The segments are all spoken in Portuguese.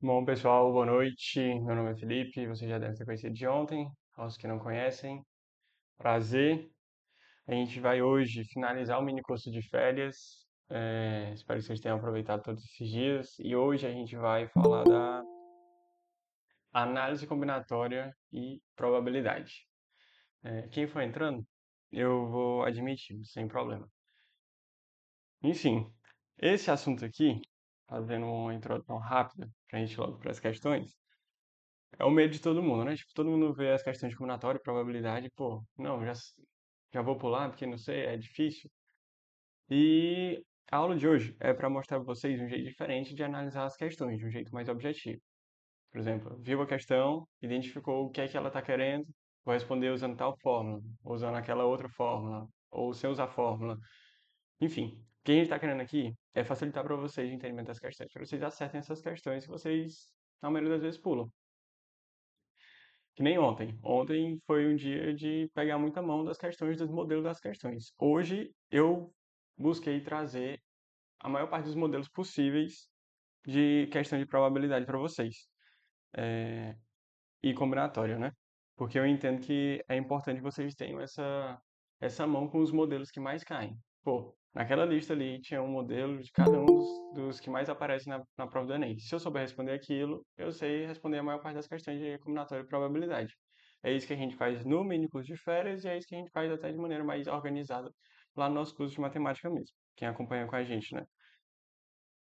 Bom, pessoal, boa noite. Meu nome é Felipe, você já deve ter conhecido de ontem. Aos que não conhecem, prazer. A gente vai hoje finalizar o mini curso de férias. Espero que vocês tenham aproveitado todos esses dias. E hoje a gente vai falar da análise combinatória e probabilidade. Quem for entrando, eu vou admitir, sem problema. Enfim, esse assunto aqui, fazendo uma introdução rápida, para a gente ir logo para as questões. É o medo de todo mundo, né? Tipo, todo mundo vê as questões de combinatória, probabilidade, pô, não, já vou pular porque não sei, é difícil. E a aula de hoje é para mostrar para vocês um jeito diferente de analisar as questões, de um jeito mais objetivo. Por exemplo, viu a questão, identificou o que é que ela está querendo, vou responder usando tal fórmula, usando aquela outra fórmula, ou sem usar fórmula. Enfim, o que a gente está querendo aqui é facilitar para vocês o entendimento das questões, para vocês acertem essas questões que vocês, na maioria das vezes, pulam. Que nem ontem. Ontem foi um dia de pegar muita mão das questões, dos modelos das questões. Hoje eu busquei trazer a maior parte dos modelos possíveis de questão de probabilidade para vocês. E combinatória, né? Porque eu entendo que é importante vocês tenham essa mão com os modelos que mais caem. Pô, naquela lista ali tinha um modelo de cada um dos que mais aparecem na prova do Enem. Se eu souber responder aquilo, eu sei responder a maior parte das questões de combinatória e probabilidade. É isso que a gente faz no mini curso de férias e é isso que a gente faz até de maneira mais organizada lá no nosso curso de matemática mesmo. Quem acompanha com a gente, né?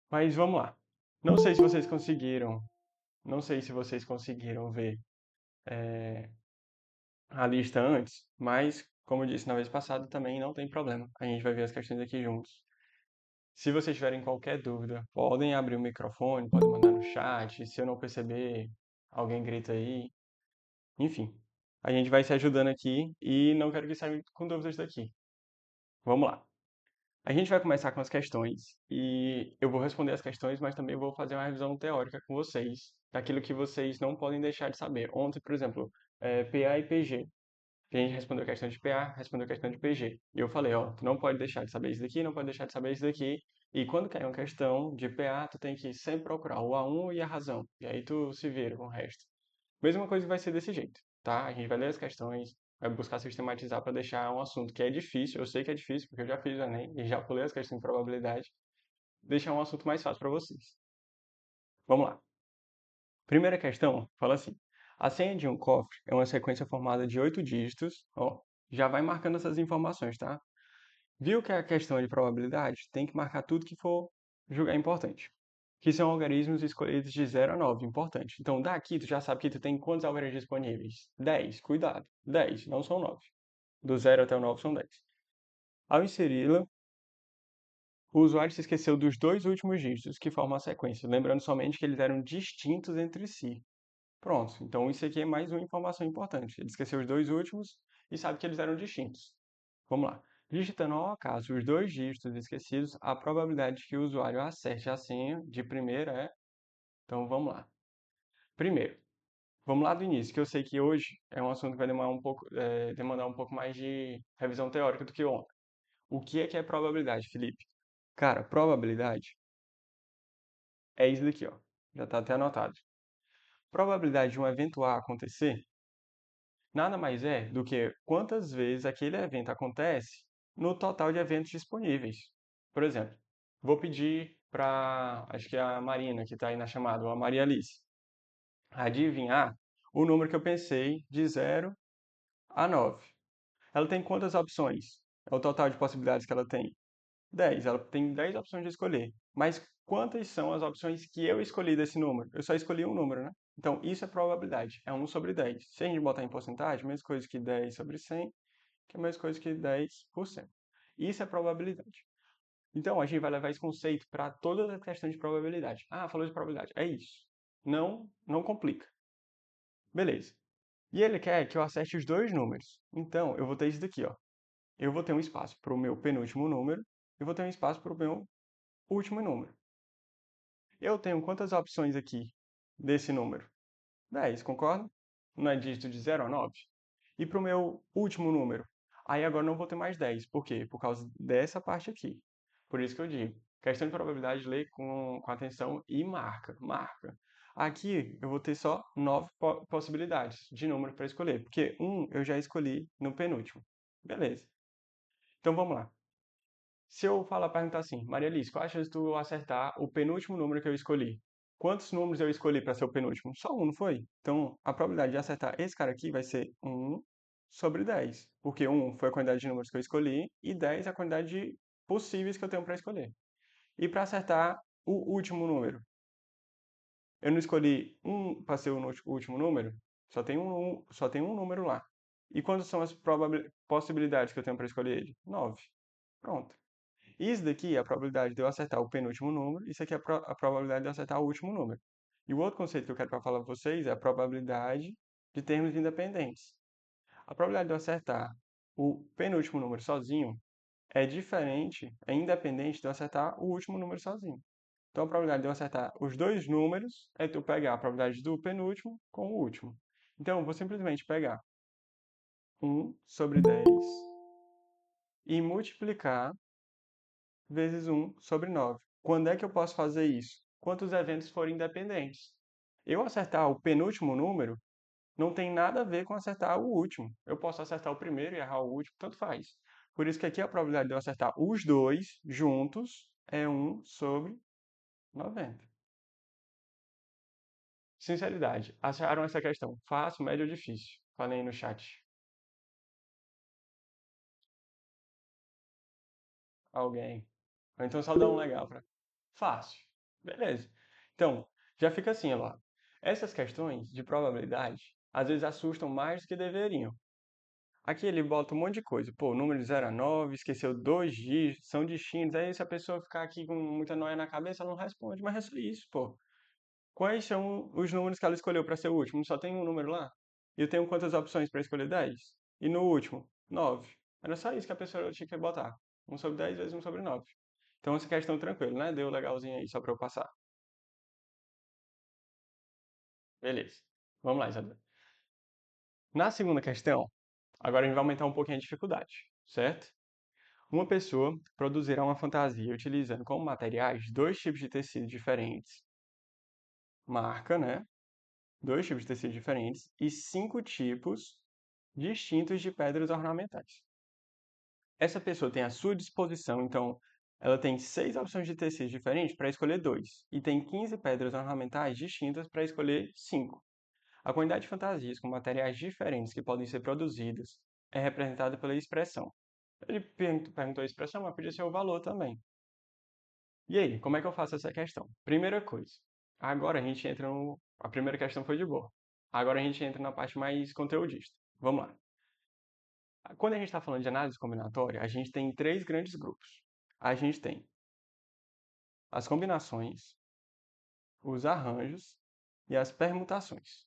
Mas vamos lá. Não sei se vocês conseguiram, não sei se vocês conseguiram ver a lista antes, mas, como eu disse na vez passada, também não tem problema. A gente vai ver as questões aqui juntos. Se vocês tiverem qualquer dúvida, podem abrir o microfone, podem mandar no chat. Se eu não perceber, alguém grita aí. Enfim, a gente vai se ajudando aqui e não quero que saiam com dúvidas daqui. Vamos lá. A gente vai começar com as questões e eu vou responder as questões, mas também vou fazer uma revisão teórica com vocês, daquilo que vocês não podem deixar de saber. Ontem, por exemplo, PA e PG. A gente respondeu a questão de PA, respondeu a questão de PG. E eu falei, ó, tu não pode deixar de saber isso daqui, não pode deixar de saber isso daqui. E quando cair uma questão de PA, tu tem que sempre procurar o A1 e a razão. E aí tu se vira com o resto. Mesma coisa vai ser desse jeito, tá? A gente vai ler as questões, vai buscar sistematizar para deixar um assunto que é difícil, eu sei que é difícil, porque eu já fiz o Enem e já pulei as questões de probabilidade, deixar um assunto mais fácil para vocês. Vamos lá. Primeira questão fala assim: a senha de um cofre é uma sequência formada de 8 dígitos. Ó, já vai marcando essas informações, tá? Viu que é a questão de probabilidade? Tem que marcar tudo que for julgar importante. Que são algarismos escolhidos de 0 a 9, importante. Então, daqui tu já sabe que tu tem quantos algarismos disponíveis? 10, cuidado. 10, não são 9. Do 0 até o 9 são 10. Ao inseri-la, o usuário se esqueceu dos dois últimos dígitos que formam a sequência, lembrando somente que eles eram distintos entre si. Pronto, então isso aqui é mais uma informação importante. Ele esqueceu os dois últimos e sabe que eles eram distintos. Vamos lá. Digitando ao acaso os dois dígitos esquecidos, a probabilidade de que o usuário acerte a senha de primeira é. Então vamos lá. Primeiro, vamos lá do início, que eu sei que hoje é um assunto que vai demandar um pouco mais de revisão teórica do que ontem. O que é probabilidade, Felipe? Cara, probabilidade é isso daqui, ó. Já está até anotado. Probabilidade de um evento A acontecer nada mais é do que quantas vezes aquele evento acontece no total de eventos disponíveis. Por exemplo, vou pedir para, acho que é a Marina que está aí na chamada, ou a Maria Alice, adivinhar o número que eu pensei de 0 a 9. Ela tem quantas opções? É o total de possibilidades que ela tem? 10. Ela tem 10 opções de escolher. Mas quantas são as opções que eu escolhi desse número? Eu só escolhi um número, né? Então, isso é probabilidade. É 1/10. Se a gente botar em porcentagem, mesma coisa que 10/100, que é a mesma coisa que 10%. Isso é probabilidade. Então, a gente vai levar esse conceito para todas as questões de probabilidade. Ah, falou de probabilidade. É isso. Não complica. Beleza. E ele quer que eu acerte os dois números. Então, eu vou ter isso daqui, ó. Eu vou ter um espaço para o meu penúltimo número e vou ter um espaço para o meu último número. Eu tenho quantas opções aqui desse número? 10, concorda? Não é dígito de 0 a 9? E para o meu último número? Aí agora não vou ter mais 10. Por quê? Por causa dessa parte aqui. Por isso que eu digo, Questão de probabilidade, lê com atenção e marca, marca. Aqui eu vou ter só 9 possibilidades de número para escolher, porque um eu já escolhi no penúltimo. Beleza. Então vamos lá. Se eu falar, perguntar assim, Maria Alice, qual a chance de tu acertar o penúltimo número que eu escolhi? Quantos números eu escolhi para ser o penúltimo? Só um, não foi? Então, a probabilidade de acertar esse cara aqui vai ser 1/10, porque 1 foi a quantidade de números que eu escolhi e 10 é a quantidade de possíveis que eu tenho para escolher. E para acertar o último número, eu não escolhi um para ser o último número, só tem um número lá. E quantas são as possibilidades que eu tenho para escolher ele? 9. Pronto. Isso daqui é a probabilidade de eu acertar o penúltimo número, isso aqui é a probabilidade de eu acertar o último número. E o outro conceito que eu quero falar para vocês é a probabilidade de termos independentes. A probabilidade de eu acertar o penúltimo número sozinho é diferente, é independente de eu acertar o último número sozinho. Então a probabilidade de eu acertar os dois números é tu pegar a probabilidade do penúltimo com o último. Então eu vou simplesmente pegar 1/10 e multiplicar vezes 1/9. Quando é que eu posso fazer isso? Quantos eventos forem independentes. Eu acertar o penúltimo número não tem nada a ver com acertar o último. Eu posso acertar o primeiro e errar o último, tanto faz. Por isso que aqui a probabilidade de eu acertar os dois juntos é 1/90. Sinceridade, acharam essa questão fácil, médio ou difícil? Falem aí no chat. Alguém. Ou então só dá um legal para. Fácil. Beleza. Então, já fica assim, ó. Essas questões de probabilidade às vezes assustam mais do que deveriam. Aqui ele bota um monte de coisa. Pô, número de 0 a 9, esqueceu dois dígitos, são distintos. Aí se a pessoa ficar aqui com muita noia na cabeça, ela não responde. Mas é só isso, pô. Quais são os números que ela escolheu para ser o último? Só tem um número lá? E eu tenho quantas opções para escolher? 10? E no último? 9. Era só isso que a pessoa tinha que botar. 1/10 vezes 1/9. Então essa questão tranquilo, né? Deu legalzinho aí, só para eu passar. Beleza. Vamos lá, Isabel. Na segunda questão, agora a gente vai aumentar um pouquinho a dificuldade, certo? Uma pessoa produzirá uma fantasia utilizando como materiais dois tipos de tecido diferentes, marca, né? Dois tipos de tecido diferentes e 5 tipos distintos de pedras ornamentais. Essa pessoa tem à sua disposição, então, ela tem 6 opções de tecido diferentes para escolher dois e tem 15 pedras ornamentais distintas para escolher 5. A quantidade de fantasias com materiais diferentes que podem ser produzidas é representada pela expressão. Ele perguntou a expressão, mas podia ser o valor também. E aí, como é que eu faço essa questão? Primeira coisa, agora a gente entra no. A primeira questão foi de boa. Agora a gente entra na parte mais conteudista. Vamos lá. Quando a gente está falando de análise combinatória, a gente tem três grandes grupos. A gente tem as combinações, os arranjos e as permutações.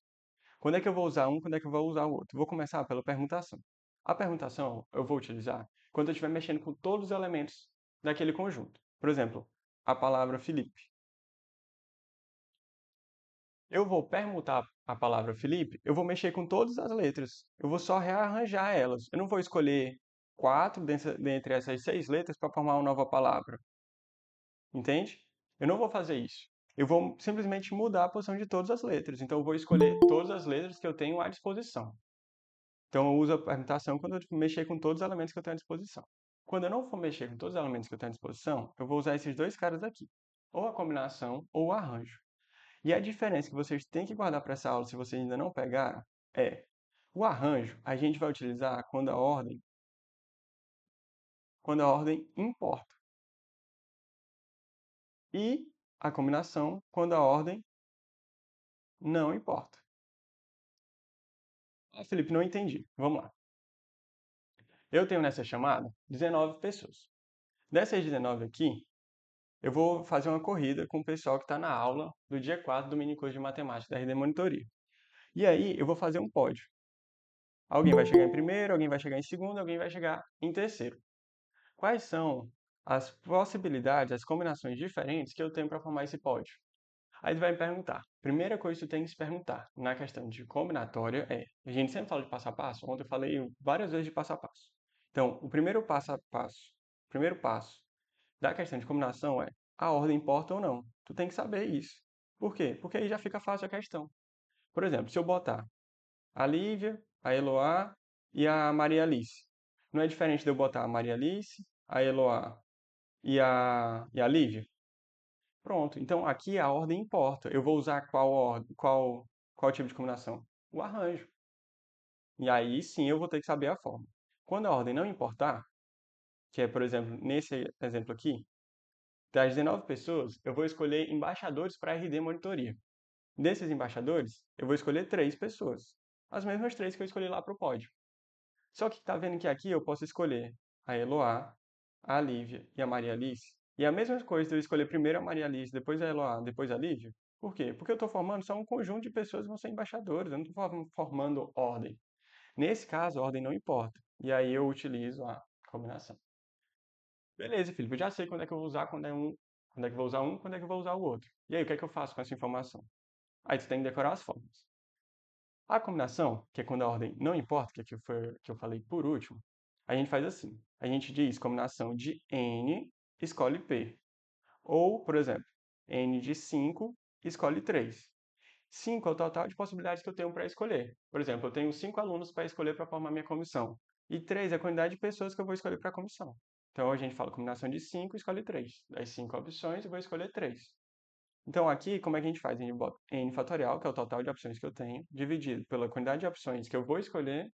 Quando é que eu vou usar um, quando é que eu vou usar o outro? Vou começar pela permutação. A permutação eu vou utilizar quando eu estiver mexendo com todos os elementos daquele conjunto. Por exemplo, a palavra Felipe. Eu vou permutar a palavra Felipe, eu vou mexer com todas as letras. Eu vou só rearranjar elas. Eu não vou escolher quatro dentre essas 6 letras para formar uma nova palavra. Entende? Eu não vou fazer isso. Eu vou simplesmente mudar a posição de todas as letras. Então, eu vou escolher todas as letras que eu tenho à disposição. Então, eu uso a permutação quando eu mexer com todos os elementos que eu tenho à disposição. Quando eu não for mexer com todos os elementos que eu tenho à disposição, eu vou usar esses dois caras aqui. Ou a combinação ou o arranjo. E a diferença que vocês têm que guardar para essa aula, se vocês ainda não pegaram, é o arranjo a gente vai utilizar quando a ordem importa. E a combinação quando a ordem não importa. Ah, Felipe, não entendi. Vamos lá. Eu tenho nessa chamada 19 pessoas. Dessas 19 aqui, eu vou fazer uma corrida com o pessoal que está na aula do dia 4 do mini curso de matemática da RD Monitoria. E aí, eu vou fazer um pódio. Alguém vai chegar em primeiro, alguém vai chegar em segundo, alguém vai chegar em terceiro. Quais são as possibilidades, as combinações diferentes que eu tenho para formar esse pódio? Aí tu vai me perguntar. Primeira coisa que tu tem que se perguntar na questão de combinatória é, a gente sempre fala de passo a passo, ontem eu falei várias vezes de passo a passo. Então, o primeiro passo da questão de combinação é a ordem importa ou não. Tu tem que saber isso. Por quê? Porque aí já fica fácil a questão. Por exemplo, se eu botar a Lívia, a Eloá e a Maria Alice. Não é diferente de eu botar a Maria Alice, a Eloá e a Lívia? Pronto. Então aqui a ordem importa. Eu vou usar qual ordem, qual tipo de combinação? O arranjo. E aí sim eu vou ter que saber a forma. Quando a ordem não importar, que é, por exemplo, nesse exemplo aqui, das 19 pessoas, eu vou escolher embaixadores para RD Monitoria. Desses embaixadores, eu vou escolher 3 pessoas. As mesmas 3 que eu escolhi lá para o pódio. Só que tá vendo que aqui eu posso escolher a Eloá, a Lívia e a Maria Alice. E a mesma coisa de eu escolher primeiro a Maria Alice, depois a Eloá, depois a Lívia. Por quê? Porque eu estou formando só um conjunto de pessoas que vão ser embaixadores. Eu não estou formando ordem. Nesse caso, a ordem não importa. E aí eu utilizo a combinação. Beleza, Felipe, eu já sei quando é que eu vou usar, quando é que eu vou usar um, quando é que eu vou usar o outro. E aí, o que é que eu faço com essa informação? Aí tu tem que decorar as formas. A combinação, que é quando a ordem não importa, que aqui foi que eu falei por último, a gente faz assim. A gente diz combinação de n escolhe p. Ou, por exemplo, n de 5 escolhe 3. 5 é o total de possibilidades que eu tenho para escolher. Por exemplo, eu tenho 5 alunos para escolher para formar minha comissão. E 3 é a quantidade de pessoas que eu vou escolher para a comissão. Então a gente fala combinação de 5 escolhe 3. Das 5 opções, eu vou escolher 3. Então aqui, como é que a gente faz? A gente bota n fatorial, que é o total de opções que eu tenho, dividido pela quantidade de opções que eu vou escolher,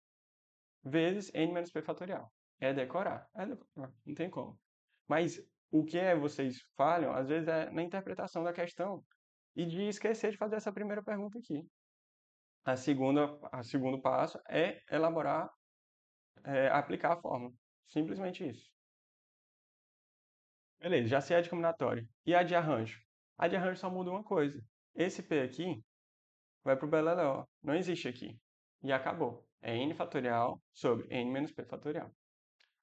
vezes n menos p fatorial. É decorar. É decorar. Não tem como. Mas o que é vocês falham, às vezes, é na interpretação da questão e de esquecer de fazer essa primeira pergunta aqui. A segundo passo é elaborar, aplicar a fórmula. Simplesmente isso. Beleza, já sei a de combinatória. E a de arranjo? A de arranjo só muda uma coisa. Esse P aqui vai para o beleléu. Não existe aqui. E acabou. É n fatorial sobre n menos p fatorial.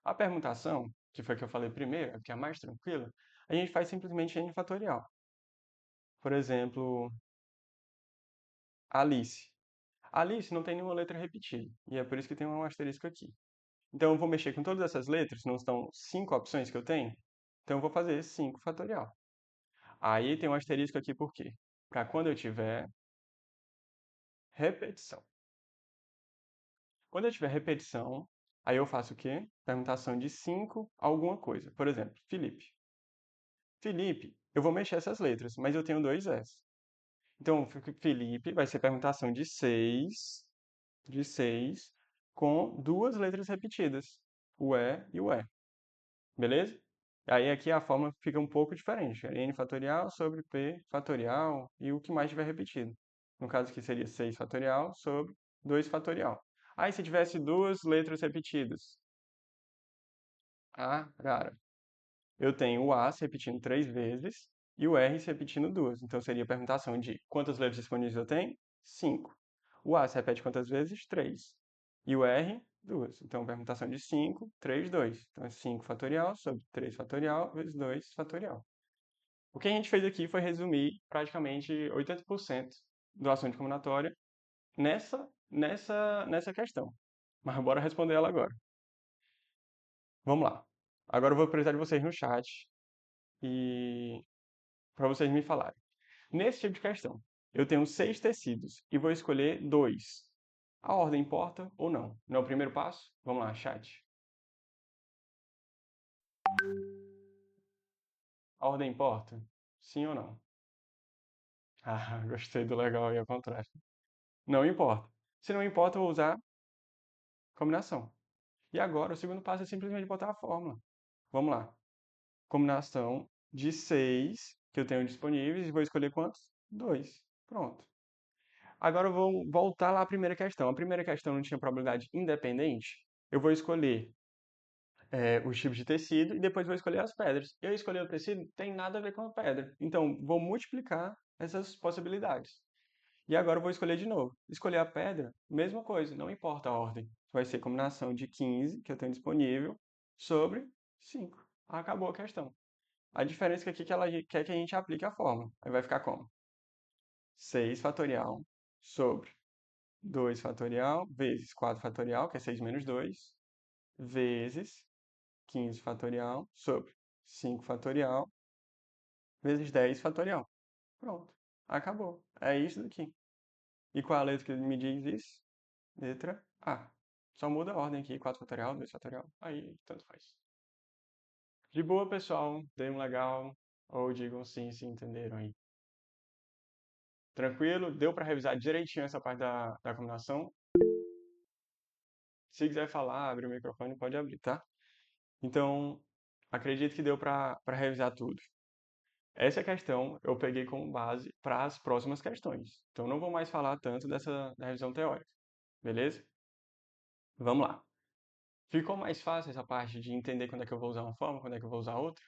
A permutação, que foi a que eu falei primeiro, que é a mais tranquila, a gente faz simplesmente n fatorial. Por exemplo, Alice. Alice não tem nenhuma letra repetida, e é por isso que tem um asterisco aqui. Então eu vou mexer com todas essas letras, não estão 5 opções que eu tenho? Então eu vou fazer 5 fatorial. Aí tem um asterisco aqui por quê? Para quando eu tiver repetição. Quando eu tiver repetição, aí eu faço o quê? Permutação de 5 alguma coisa. Por exemplo, Felipe. Felipe, eu vou mexer essas letras, mas eu tenho dois S. Então, Felipe vai ser permutação de 6 com duas letras repetidas, o E e o E. Beleza? Aí aqui a fórmula fica um pouco diferente. É n fatorial sobre p fatorial e o que mais tiver repetido. No caso aqui seria 6 fatorial sobre 2 fatorial. Aí se tivesse duas letras repetidas, cara, eu tenho o A se repetindo 3 vezes e o R se repetindo duas. Então seria a permutação de quantas letras disponíveis eu tenho? 5. O A se repete quantas vezes? 3. E o R, duas. Então permutação de 5, 3, 2. Então é 5 fatorial sobre 3 fatorial vezes 2 fatorial. O que a gente fez aqui foi resumir praticamente 80% do assunto de combinatória nessa questão. Mas bora responder ela agora. Vamos lá. Agora eu vou precisar de vocês no chat e para vocês me falarem. Nesse tipo de questão, eu tenho 6 tecidos e vou escolher 2. A ordem importa ou não? Não é o primeiro passo? Vamos lá, chat. A ordem importa? Sim ou não? Ah, gostei do legal e ao contrário. Não importa. Se não importa, eu vou usar combinação. E agora, o segundo passo é simplesmente botar a fórmula. Vamos lá. Combinação de 6 que eu tenho disponíveis e vou escolher quantos? 2. Pronto. Agora eu vou voltar lá à primeira questão. A primeira questão não tinha probabilidade independente. Eu vou escolher os tipos de tecido e depois vou escolher as pedras. Eu escolher o tecido tem nada a ver com a pedra. Então, vou multiplicar essas possibilidades. E agora eu vou escolher de novo. Escolher a pedra, mesma coisa, não importa a ordem. Vai ser combinação de 15 que eu tenho disponível sobre 5. Acabou a questão. A diferença é que aqui que ela quer que a gente aplique a fórmula. Aí vai ficar como? 6 fatorial sobre 2 fatorial vezes 4 fatorial, que é 6 menos 2, vezes 15 fatorial sobre 5 fatorial vezes 10 fatorial. Pronto. Acabou. É isso daqui. E qual é a letra que me diz isso? Letra A. Só muda a ordem aqui, 4 fatorial, 2 fatorial. Aí, tanto faz. De boa, pessoal. Dei um legal. Ou digam sim, se entenderam aí. Tranquilo? Deu para revisar direitinho essa parte da combinação? Se quiser falar, abre o microfone, pode abrir, tá? Então, acredito que deu para revisar tudo. Essa questão eu peguei como base para as próximas questões. Então, não vou mais falar tanto da revisão teórica, beleza? Vamos lá. Ficou mais fácil essa parte de entender quando é que eu vou usar uma forma, quando é que eu vou usar outra?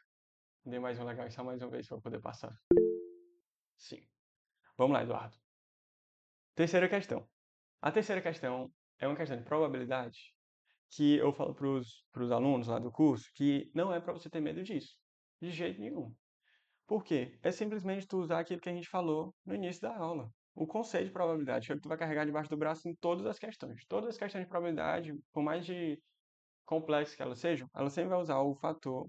Dei mais um legal só mais uma vez para poder passar. Sim. Vamos lá, Eduardo. Terceira questão. A terceira questão é uma questão de probabilidade que eu falo para os alunos lá do curso que não é para você ter medo disso, de jeito nenhum. Por quê? É simplesmente tu usar aquilo que a gente falou no início da aula. O conceito de probabilidade, que é o que tu vai carregar debaixo do braço em todas as questões. Todas as questões de probabilidade, por mais de complexas que elas sejam, ela sempre vai usar o fator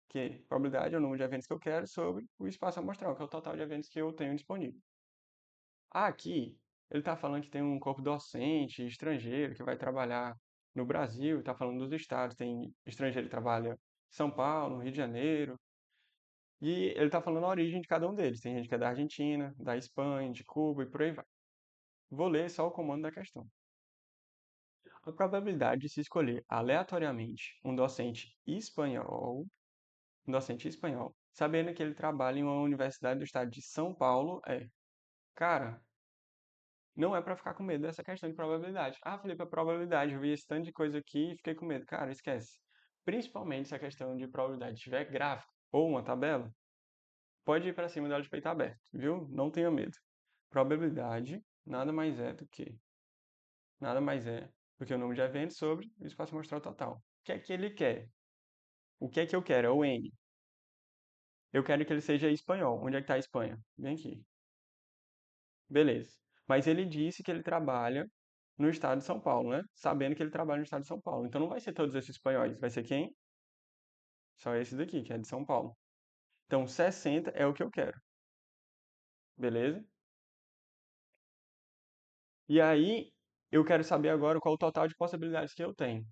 que probabilidade é o número de eventos que eu quero sobre o espaço amostral, que é o total de eventos que eu tenho disponível. Aqui, ele está falando que tem um corpo docente estrangeiro que vai trabalhar no Brasil, está falando dos estados, tem estrangeiro que trabalha em São Paulo, Rio de Janeiro, e ele está falando a origem de cada um deles. Tem gente que é da Argentina, da Espanha, de Cuba e por aí vai. Vou ler só o comando da questão. A probabilidade de se escolher aleatoriamente um docente espanhol, sabendo que ele trabalha em uma universidade do estado de São Paulo é, cara, não é pra ficar com medo dessa questão de probabilidade. Ah, Felipe, a probabilidade, eu vi esse tanto de coisa aqui e fiquei com medo. Cara, esquece. Principalmente se a questão de probabilidade tiver gráfico ou uma tabela, pode ir para cima dela de peito aberto, viu? Não tenha medo. Probabilidade nada mais é do que o número de eventos sobre o espaço amostral total. O que é que ele quer? O que é que eu quero? É o N. Eu quero que ele seja espanhol. Onde é que está a Espanha? Vem aqui. Beleza. Mas ele disse que ele trabalha no estado de São Paulo, né? Sabendo que ele trabalha no estado de São Paulo. Então não vai ser todos esses espanhóis. Vai ser quem? Só esse daqui, que é de São Paulo. Então 60 é o que eu quero. Beleza? E aí, eu quero saber agora qual o total de possibilidades que eu tenho.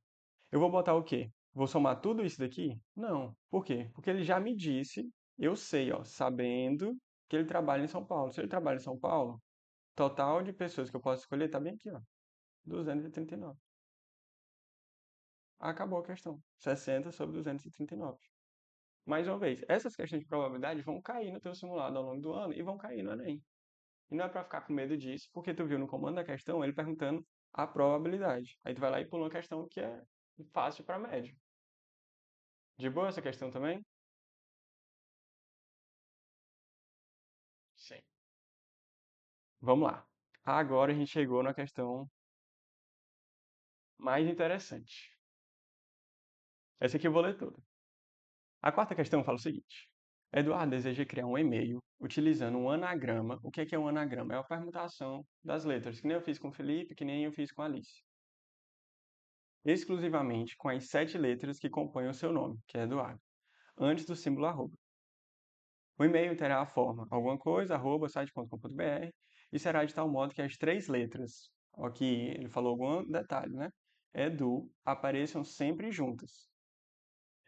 Eu vou botar o quê? Vou somar tudo isso daqui? Não. Por quê? Porque ele já me disse, eu sei, ó, sabendo que ele trabalha em São Paulo. Se ele trabalha em São Paulo, total de pessoas que eu posso escolher tá bem aqui, ó. 239. Acabou a questão. 60 sobre 239. Mais uma vez, essas questões de probabilidade vão cair no teu simulado ao longo do ano e vão cair no Enem. E não é para ficar com medo disso, porque tu viu no comando da questão ele perguntando a probabilidade. Aí tu vai lá e pula uma questão que é fácil para médio. De boa essa questão também? Sim. Vamos lá. Agora a gente chegou na questão mais interessante. Essa aqui eu vou ler toda. A quarta questão fala o seguinte: Eduardo deseja criar um e-mail utilizando um anagrama. O que é um anagrama? É a permutação das letras, que nem eu fiz com o Felipe, que nem eu fiz com a Alice. Exclusivamente com as 7 letras que compõem o seu nome, que é Eduardo, antes do símbolo arroba. O e-mail terá a forma alguma coisa, arroba, site.com.br, e será de tal modo que as 3 letras, aqui ele falou algum detalhe, né? Edu, apareçam sempre juntas.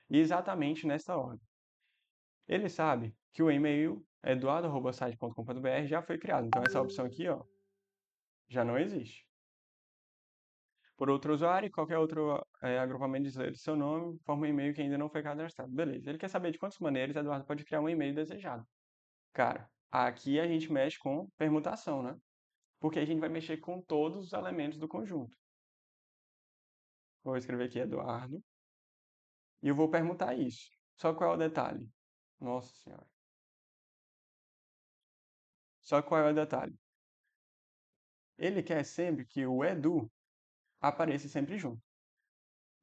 E exatamente nesta ordem. Ele sabe que o e-mail eduardo@site.com.br já foi criado, então essa opção aqui, ó, já não existe. Por outro usuário, qualquer outro agrupamento de letras do seu nome forma um e-mail que ainda não foi cadastrado. Beleza. Ele quer saber de quantas maneiras Eduardo pode criar um e-mail desejado. Cara, aqui a gente mexe com permutação, né? Porque a gente vai mexer com todos os elementos do conjunto. Vou escrever aqui Eduardo e eu vou permutar isso. Só qual é o detalhe? Nossa Senhora. Só qual é o detalhe? Ele quer sempre que o Edu apareça sempre junto.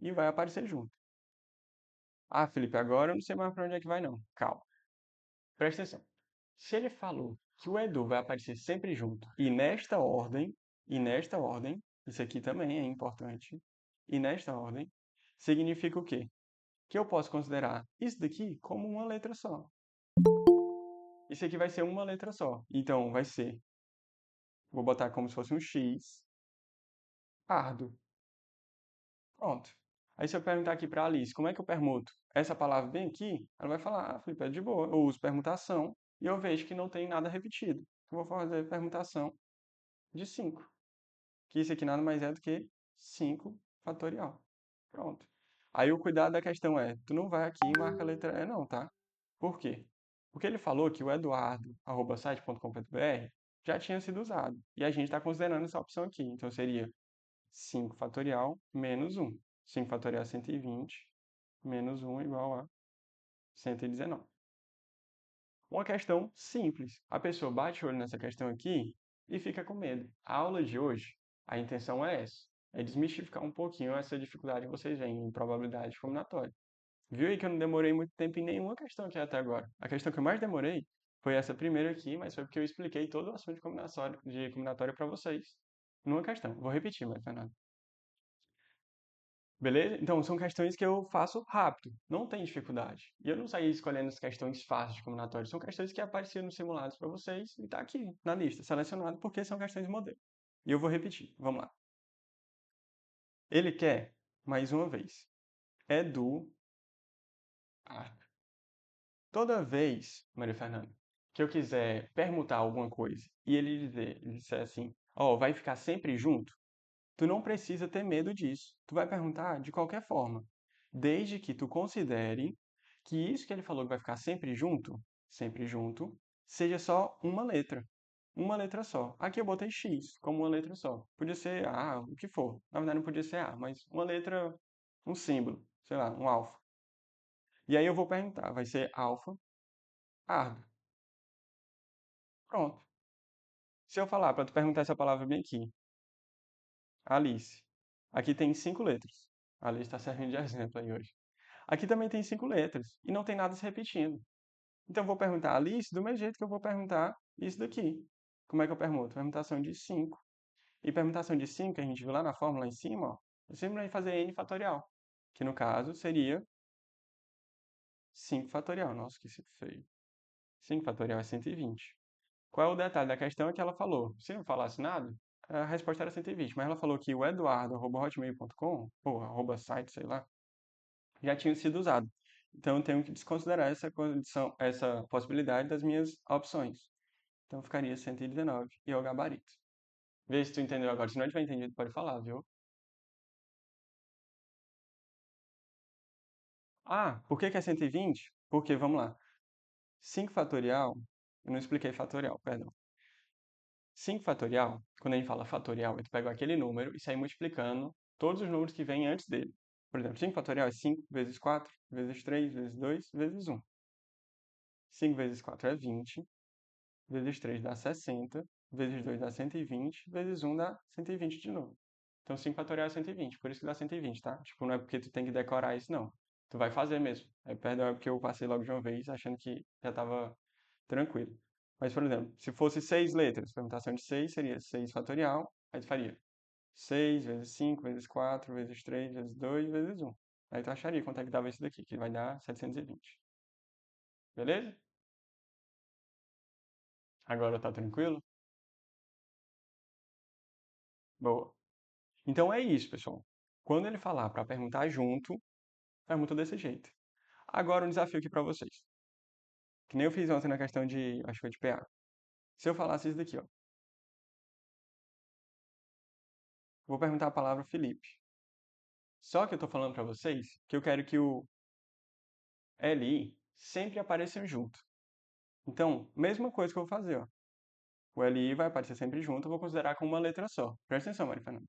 E vai aparecer junto. Ah, Felipe, agora eu não sei mais para onde é que vai não. Calma. Presta atenção. Se ele falou que o Edu vai aparecer sempre junto e nesta ordem, isso aqui também é importante, e nesta ordem, significa o quê? Que eu posso considerar isso daqui como uma letra só. Isso aqui vai ser uma letra só. Então, vai ser, vou botar como se fosse um X, pardo. Pronto. Aí se eu perguntar aqui para Alice, como é que eu permuto essa palavra bem aqui, ela vai falar, ah, Felipe, é de boa. Eu uso permutação e eu vejo que não tem nada repetido. Eu vou fazer permutação de 5, que isso aqui nada mais é do que 5 fatorial. Pronto. Aí o cuidado da questão é, tu não vai aqui e marca a letra E não, tá? Por quê? Porque ele falou que o eduardo@site.com.br já tinha sido usado. E a gente está considerando essa opção aqui. Então seria 5 fatorial menos 1. 5 fatorial é 120, menos 1 igual a 119. Uma questão simples. A pessoa bate o olho nessa questão aqui e fica com medo. A aula de hoje, a intenção é essa. É desmistificar um pouquinho essa dificuldade que vocês veem em probabilidade combinatória. Viu aí que eu não demorei muito tempo em nenhuma questão aqui até agora. A questão que eu mais demorei foi essa primeira aqui, mas foi porque eu expliquei todo o assunto de combinatória para vocês. Numa questão. Vou repetir, mas Fernando. Beleza? Então, são questões que eu faço rápido, não tem dificuldade. E eu não saí escolhendo as questões fáceis de combinatório, são questões que apareciam nos simulados para vocês e está aqui na lista, selecionado porque são questões de modelo. E eu vou repetir, vamos lá. Ele quer, mais uma vez, é do arco. Toda vez, Maria Fernanda, que eu quiser permutar alguma coisa e ele disser assim, ó, vai ficar sempre junto, tu não precisa ter medo disso. Tu vai perguntar de qualquer forma, desde que tu considere que isso que ele falou que vai ficar sempre junto, seja só uma letra só. Aqui eu botei X como uma letra só. Podia ser A, o que for. Na verdade não podia ser A, mas uma letra, um símbolo, sei lá, um alfa. E aí eu vou perguntar, vai ser alfa, ardo. Pronto. Se eu falar para tu perguntar essa palavra bem aqui, Alice. Aqui tem 5 letras. A Alice está servindo de exemplo aí hoje. Aqui também tem 5 letras e não tem nada se repetindo. Então eu vou perguntar Alice do mesmo jeito que eu vou perguntar isso daqui. Como é que eu permuto? Permutação de 5. E permutação de 5, que a gente viu lá na fórmula em cima, ó, eu simplesmente fazer n fatorial, que no caso seria 5 fatorial. Nossa, que feio. 5 fatorial é 120. Qual é o detalhe da questão? É que ela falou, se não falasse nada, a resposta era 120, mas ela falou que o eduardo@hotmail.com, ou arroba site, sei lá, já tinha sido usado. Então eu tenho que desconsiderar essa condição, essa possibilidade das minhas opções. Então ficaria 119 e é o gabarito. Vê se tu entendeu agora. Se não tiver entendido, pode falar, viu? Ah, por que que é 120? Porque, vamos lá, 5 fatorial, eu não expliquei fatorial, perdão. 5 fatorial, quando a gente fala fatorial, tu pega aquele número e sai multiplicando todos os números que vêm antes dele. Por exemplo, 5 fatorial é 5 vezes 4, vezes 3, vezes 2, vezes 1. 5 vezes 4 é 20, vezes 3 dá 60, vezes 2 dá 120, vezes 1 dá 120 de novo. Então 5 fatorial é 120, por isso que dá 120, tá? Tipo, não é porque tu tem que decorar isso, não. Tu vai fazer mesmo. Perdão, é porque eu passei logo de uma vez achando que já estava tranquilo. Mas, por exemplo, se fosse 6 letras, permutação de 6 seria 6 fatorial, aí tu faria 6 vezes 5 vezes 4 vezes 3 vezes 2 vezes 1. Aí tu acharia quanto é que dava isso daqui, que vai dar 720. Beleza? Agora tá tranquilo? Boa. Então é isso, pessoal. Quando ele falar para perguntar junto, pergunta desse jeito. Agora um desafio aqui para vocês. Que nem eu fiz ontem na questão de, acho que foi de PA. Se eu falasse isso daqui, ó. Vou perguntar a palavra Felipe. Só que eu tô falando para vocês que eu quero que o LI sempre apareça junto. Então, mesma coisa que eu vou fazer, ó. O LI vai aparecer sempre junto, eu vou considerar como uma letra só. Presta atenção, Maria Fernanda.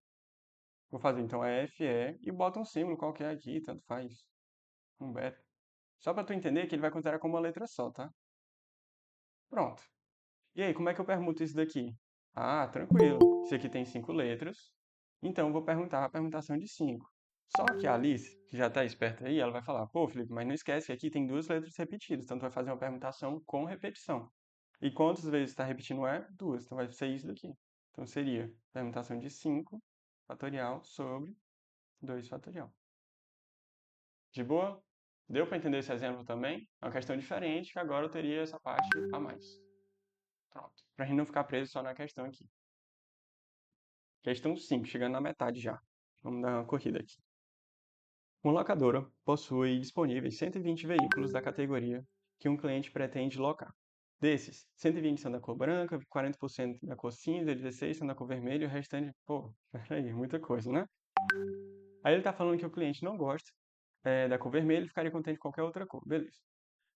Vou fazer então FE e bota um símbolo qualquer aqui, tanto faz. Um beta. Só para tu entender que ele vai considerar como uma letra só, tá? Pronto. E aí, como é que eu permuto isso daqui? Ah, tranquilo. Isso aqui tem 5 letras. Então, eu vou perguntar a permutação de 5. Só que a Alice, que já está esperta aí, ela vai falar, pô, Felipe, mas não esquece que aqui tem 2 letras repetidas, então tu vai fazer uma permutação com repetição. E quantas vezes está repetindo é? 2, então vai ser isso daqui. Então seria permutação de 5 fatorial sobre 2 fatorial. De boa? Deu para entender esse exemplo também? É uma questão diferente que agora eu teria essa parte a mais. Pronto. Para a gente não ficar preso só na questão aqui. Questão 5, chegando na metade já. Vamos dar uma corrida aqui. Uma locadora possui disponíveis 120 veículos da categoria que um cliente pretende locar. Desses, 120 são da cor branca, 40% da cor cinza, 16 são da cor vermelha e o restante, pô, peraí, muita coisa, né? Aí ele tá falando que o cliente não gosta da cor vermelha e ficaria contente com qualquer outra cor, beleza.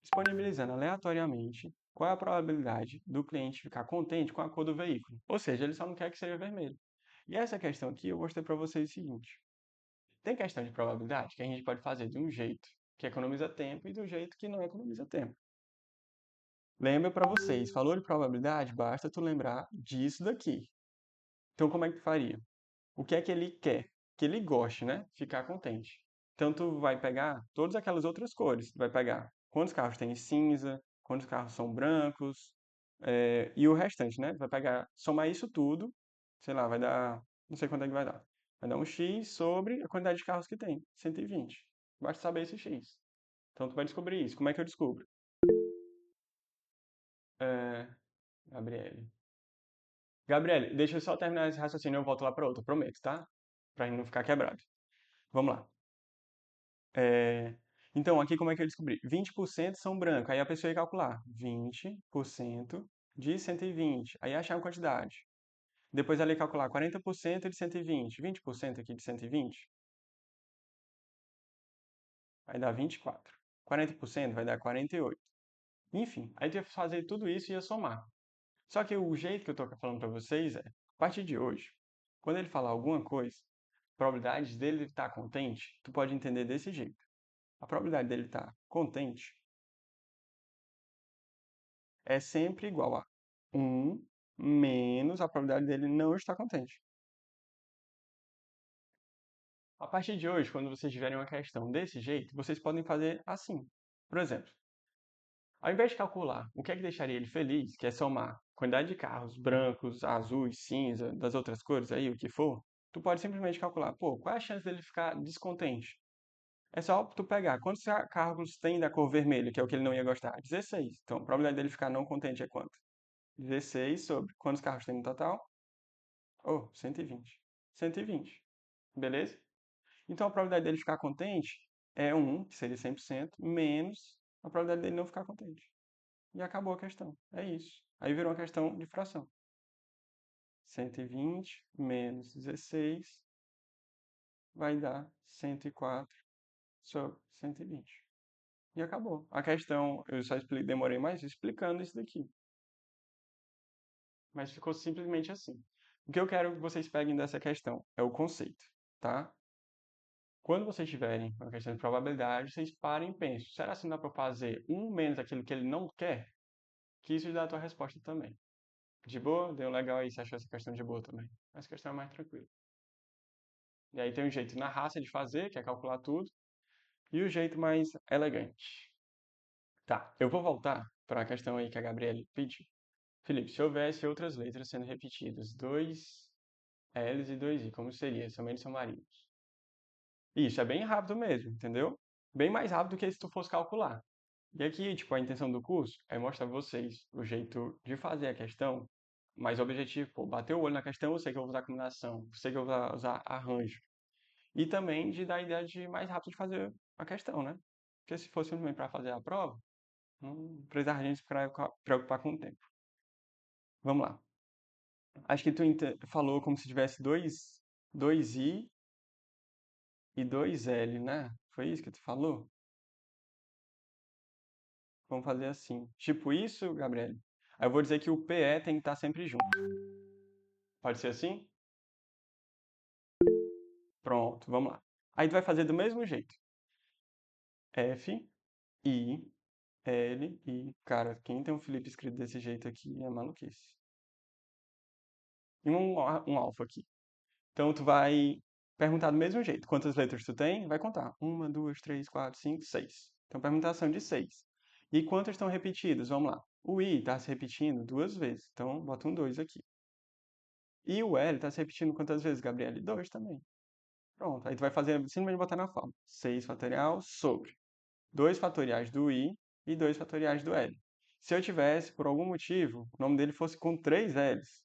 Disponibilizando aleatoriamente qual é a probabilidade do cliente ficar contente com a cor do veículo. Ou seja, ele só não quer que seja vermelho. E essa questão aqui eu mostrei para vocês o seguinte. Tem questão de probabilidade que a gente pode fazer de um jeito que economiza tempo e do jeito que não economiza tempo. Lembra para vocês, falou de probabilidade, basta tu lembrar disso daqui. Então, como é que tu faria? O que é que ele quer? Que ele goste, né? Ficar contente. Então, tu vai pegar todas aquelas outras cores. Tu vai pegar quantos carros tem cinza, quantos carros são brancos, e o restante, né? Tu vai pegar, somar isso tudo, sei lá, vai dar, não sei quanto é que vai dar. Vai dar um X sobre a quantidade de carros que tem, 120. Basta saber esse X. Então, tu vai descobrir isso. Como é que eu descubro? É, Gabriele. Gabriele, deixa eu só terminar esse raciocínio e eu volto lá para outro, prometo, tá? Pra gente não ficar quebrado. Vamos lá. É, Então, aqui como é que eu descobri? 20% são brancos. Aí a pessoa ia calcular 20% de 120. Aí achar uma quantidade. Depois ela ia calcular 40% de 120. 20% aqui de 120 vai dar 24. 40% vai dar 48. Enfim, aí tu ia fazer tudo isso e ia somar. Só que o jeito que eu estou falando para vocês é, a partir de hoje, quando ele falar alguma coisa, a probabilidade dele estar contente, tu pode entender desse jeito. A probabilidade dele estar contente é sempre igual a 1 menos a probabilidade dele não estar contente. A partir de hoje, quando vocês tiverem uma questão desse jeito, vocês podem fazer assim. Por exemplo, ao invés de calcular o que é que deixaria ele feliz, que é somar a quantidade de carros brancos, azuis, cinza, das outras cores aí, o que for, tu pode simplesmente calcular, pô, qual é a chance dele ficar descontente? É só tu pegar quantos carros tem da cor vermelha, que é o que ele não ia gostar? 16. Então, a probabilidade dele ficar não contente é quanto? 16 sobre quantos carros tem no total? Oh, 120. 120. Beleza? Então, a probabilidade dele ficar contente é 1, que seria 100%, menos a probabilidade dele não ficar contente. E acabou a questão. É isso. Aí virou uma questão de fração. 120 menos 16 vai dar 104 sobre 120. E acabou. A questão, eu só demorei mais explicando isso daqui. Mas ficou simplesmente assim. O que eu quero que vocês peguem dessa questão é o conceito, tá? Quando vocês tiverem uma questão de probabilidade, vocês parem e pensem, será que não dá para fazer um menos aquilo que ele não quer? Que isso dá a tua resposta também. De boa? Deu legal aí, você achou essa questão de boa também. Essa questão é mais tranquila. E aí tem um jeito na raça de fazer, que é calcular tudo, e o jeito mais elegante. Tá, eu vou voltar para a questão aí que a Gabriele pediu. Felipe, se houvesse outras letras sendo repetidas, dois L's e dois I, como seria? Somente são maridos. Isso, é bem rápido mesmo, entendeu? Bem mais rápido do que se tu fosse calcular. E aqui, tipo, a intenção do curso é mostrar pra vocês o jeito de fazer a questão mais objetivo. Pô, bater o olho na questão, eu sei que eu vou usar combinação, eu sei que eu vou usar arranjo. E também de dar a ideia de mais rápido de fazer a questão, né? Porque se fosse simplesmente para fazer a prova, não precisava a gente se preocupar com o tempo. Vamos lá. Acho que tu falou como se tivesse dois I e dois L, né? Foi isso que tu falou? Vamos fazer assim. Tipo isso, Gabriel. Aí eu vou dizer que o PE tem que estar sempre junto. Pode ser assim? Pronto, vamos lá. Aí tu vai fazer do mesmo jeito. F, I, L, I. Cara, quem tem um Felipe escrito desse jeito aqui é maluquice. E um alfa aqui. Então tu vai perguntar do mesmo jeito. Quantas letras tu tem? Vai contar. Uma, duas, três, quatro, cinco, seis. Então permutação de seis. E quantas estão repetidas? Vamos lá. O I está se repetindo duas vezes. Então bota um 2 aqui. E o L está se repetindo quantas vezes, Gabriele? 2 também. Pronto. Aí tu vai fazer, simplesmente botar na forma. 6 fatorial sobre. 2 fatoriais do i e 2 fatoriais do l. Se eu tivesse, por algum motivo, o nome dele fosse com 3 l's,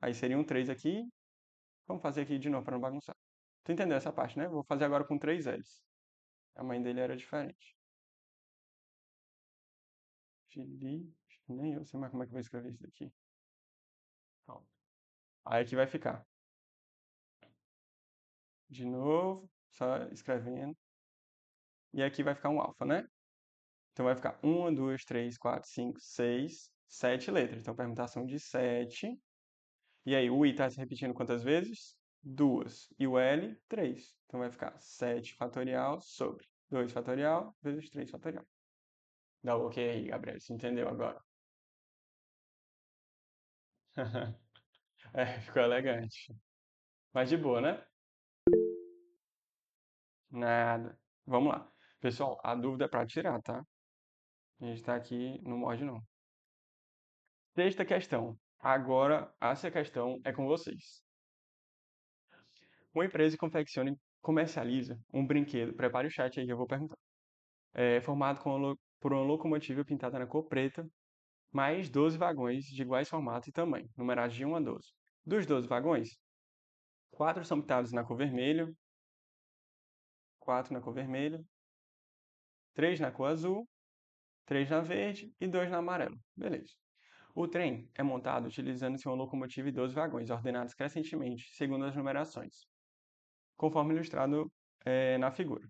aí seria um 3 aqui. Vamos fazer aqui de novo para não bagunçar. Tu entendeu essa parte, né? Vou fazer agora com 3 l's. A mãe dele era diferente. Fili, nem eu sei mais como é que eu vou escrever isso daqui. Calma. Aí aqui vai ficar. De novo, só escrevendo. E aqui vai ficar um alfa, né? Então vai ficar 1, 2, 3, 4, 5, 6, 7 letras. Então permutação de 7. E aí o i está se repetindo quantas vezes? Duas. E o L, 3. Então vai ficar 7 fatorial sobre 2 fatorial vezes 3 fatorial. Dá o ok aí, Gabriel. Você entendeu agora? É, ficou elegante. Mas de boa, né? Nada. Vamos lá. Pessoal, a dúvida é para tirar, tá? A gente tá aqui, não morde não. Sexta questão. Agora, essa questão é com vocês. Uma empresa confecciona e comercializa um brinquedo. Prepare o chat aí que eu vou perguntar. É formado por uma locomotiva pintada na cor preta, mais 12 vagões de iguais formato e tamanho, numerados de 1 a 12. Dos 12 vagões, 4 são pintados na cor vermelha, 4 na cor vermelha, 3 na cor azul, 3 na verde e 2 na amarela. Beleza. O trem é montado utilizando-se uma locomotiva e 12 vagões, ordenados crescentemente, segundo as numerações, conforme ilustrado na figura.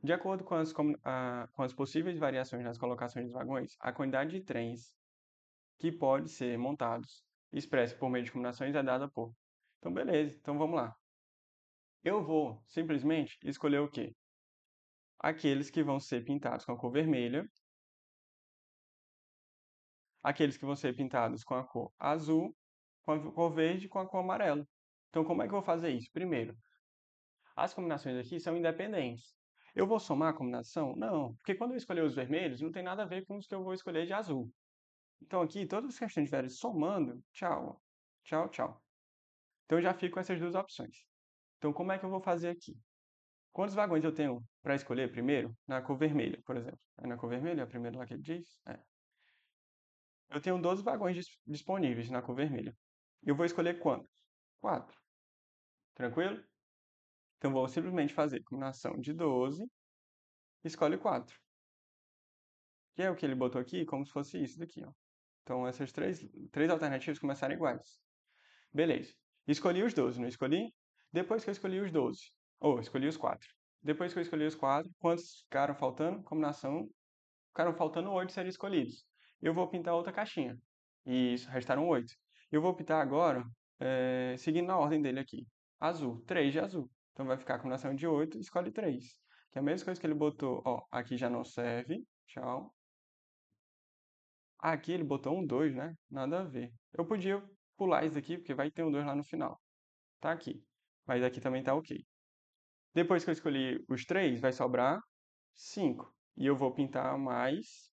De acordo com as possíveis variações nas colocações dos vagões, a quantidade de trens que pode ser montados, expressa por meio de combinações, é dada por. Então, beleza. Então, vamos lá. Eu vou simplesmente escolher o quê? Aqueles que vão ser pintados com a cor vermelha, aqueles que vão ser pintados com a cor azul, com a cor verde e com a cor amarela. Então, como é que eu vou fazer isso? Primeiro, as combinações aqui são independentes. Eu vou somar a combinação? Não, porque quando eu escolher os vermelhos, não tem nada a ver com os que eu vou escolher de azul. Então aqui, todas as questões estiverem somando, tchau, tchau, tchau. Então eu já fico com essas duas opções. Então como é que eu vou fazer aqui? Quantos vagões eu tenho para escolher primeiro? Na cor vermelha, por exemplo. É na cor vermelha, a primeira lá que ele diz? É. Eu tenho 12 vagões disponíveis na cor vermelha. Eu vou escolher quantos? 4. Tranquilo? Então vou simplesmente fazer combinação de 12, escolhe 4. Que é o que ele botou aqui, como se fosse isso daqui, ó. Então essas três alternativas começaram iguais. Beleza. Escolhi os 12, não escolhi? Depois que eu escolhi os 12, ou escolhi os 4. Depois que eu escolhi os 4, quantos ficaram faltando? Combinação, ficaram faltando 8 serem escolhidos. Eu vou pintar outra caixinha. Isso, restaram 8. Eu vou pintar agora, seguindo na ordem dele aqui. Azul, 3 de azul. Então vai ficar a combinação de 8, escolhe 3. Que é a mesma coisa que ele botou, ó, aqui já não serve. Tchau. Aqui ele botou um 2, né? Nada a ver. Eu podia pular isso aqui, porque vai ter um 2 lá no final. Tá aqui. Mas aqui também tá ok. Depois que eu escolhi os 3, vai sobrar 5. E eu vou pintar mais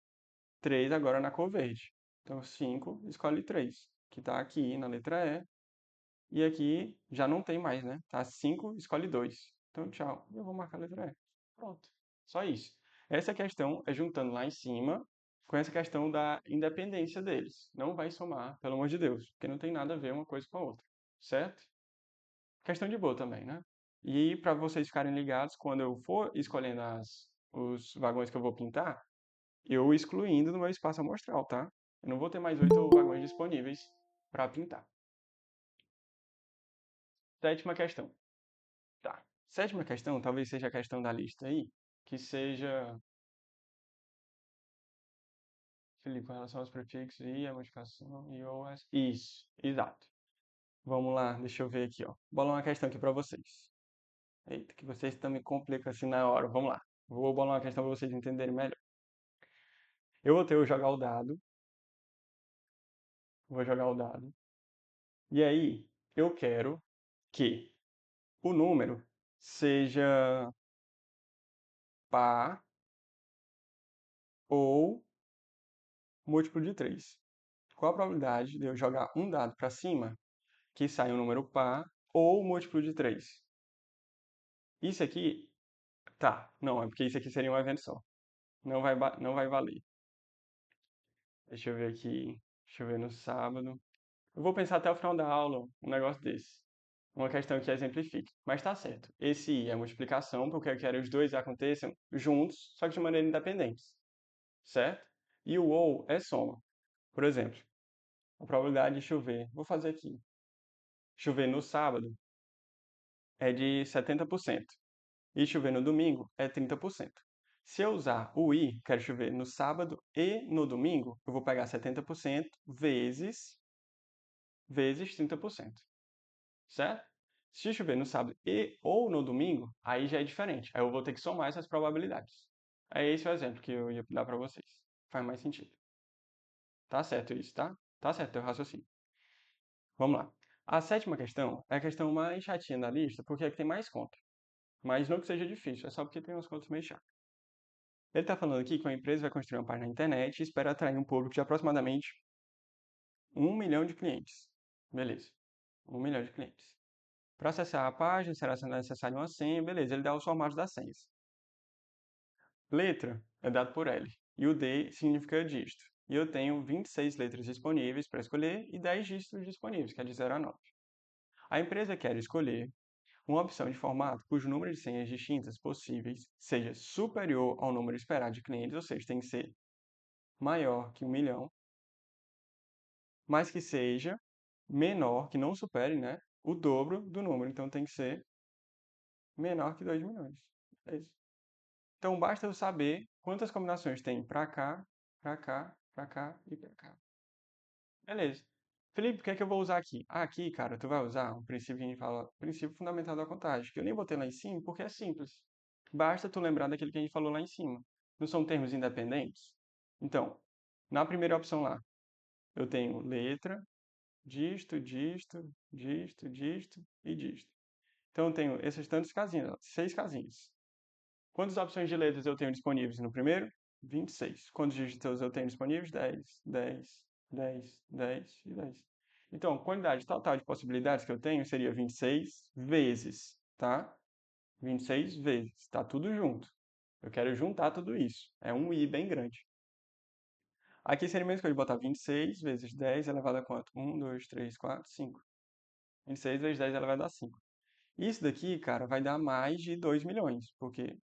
3 agora na cor verde. Então 5, escolhe 3, que tá aqui na letra E. E aqui já não tem mais, né? Tá 5, escolhe 2. Então tchau. Eu vou marcar a letra E. Pronto. Só isso. Essa questão é juntando lá em cima com essa questão da independência deles. Não vai somar, pelo amor de Deus, porque não tem nada a ver uma coisa com a outra. Certo? Questão de boa também, né? E para vocês ficarem ligados, quando eu for escolhendo os vagões que eu vou pintar, eu excluindo no meu espaço amostral, tá? Eu não vou ter mais 8 vagões disponíveis para pintar. Sétima questão. Tá. Sétima questão, talvez seja a questão da lista aí, que seja, Felipe, com relação aos prefixos e a modificação e OS. Isso, exato. Vamos lá, deixa eu ver aqui, ó. Bolar uma questão aqui para vocês. Eita, que vocês também complicam assim na hora. Vamos lá. Vou bolar uma questão para vocês entenderem melhor. Eu vou ter que jogar o dado. Vou jogar o dado. E aí, eu quero que o número seja par ou múltiplo de 3. Qual a probabilidade de eu jogar um dado para cima que saia um número par ou múltiplo de 3? Isso aqui, tá, não, é porque isso aqui seria um evento só. não vai valer. Deixa eu ver aqui. Deixa eu ver no sábado. Eu vou pensar até o final da aula um negócio desse. Uma questão que exemplifique. Mas tá certo. Esse I é multiplicação, porque eu quero que os dois aconteçam juntos, só que de maneira independente. Certo? E o ou é soma. Por exemplo, a probabilidade de chover. Vou fazer aqui. Chover no sábado é de 70%. E chover no domingo é 30%. Se eu usar o i, quero chover no sábado e no domingo, eu vou pegar 70% vezes 30%. Certo? Se chover no sábado e ou no domingo, aí já é diferente. Aí eu vou ter que somar essas probabilidades. É esse o exemplo que eu ia dar para vocês. Faz mais sentido. Tá certo isso, tá? Tá certo teu raciocínio. Vamos lá. A sétima questão é a questão mais chatinha da lista, porque é que tem mais conta. Mas não que seja difícil, é só porque tem umas contas meio chatas. Ele está falando aqui que uma empresa vai construir uma página na internet e espera atrair um público de aproximadamente 1 milhão de clientes. Beleza. 1 milhão de clientes. Para acessar a página, será necessário uma senha. Beleza, ele dá os formatos das senhas. Letra é dado por L. E o D significa dígito. E eu tenho 26 letras disponíveis para escolher e 10 dígitos disponíveis, que é de 0 a 9. A empresa quer escolher uma opção de formato cujo número de senhas distintas possíveis seja superior ao número esperado de clientes, ou seja, tem que ser maior que 1 milhão, mas que seja menor, que não supere, né, o dobro do número. Então tem que ser menor que 2 milhões. É isso. Então basta eu saber quantas combinações tem para cá, para cá, para cá e para cá. Beleza. Felipe, o que é que eu vou usar aqui? Ah, aqui, cara, tu vai usar um princípio que a gente fala, princípio fundamental da contagem, que eu nem botei lá em cima porque é simples. Basta tu lembrar daquilo que a gente falou lá em cima. Não são termos independentes? Então, na primeira opção lá, eu tenho letra, dígito, dígito, dígito, dígito e dígito. Então eu tenho esses tantos casinhas, ó, 6 casinhas. Quantas opções de letras eu tenho disponíveis no primeiro? 26. Quantos dígitos eu tenho disponíveis? 10, 10, 10, 10 e 10. Então, a quantidade total de possibilidades que eu tenho seria 26 vezes, tá? 26 vezes, tá tudo junto. Eu quero juntar tudo isso. É um i bem grande. Aqui seria a mesma coisa de botar 26 vezes 10 elevado a quanto? 1, 2, 3, 4, 5. 26 vezes 10 elevado a 5. Isso daqui, cara, vai dar mais de 2 milhões, porque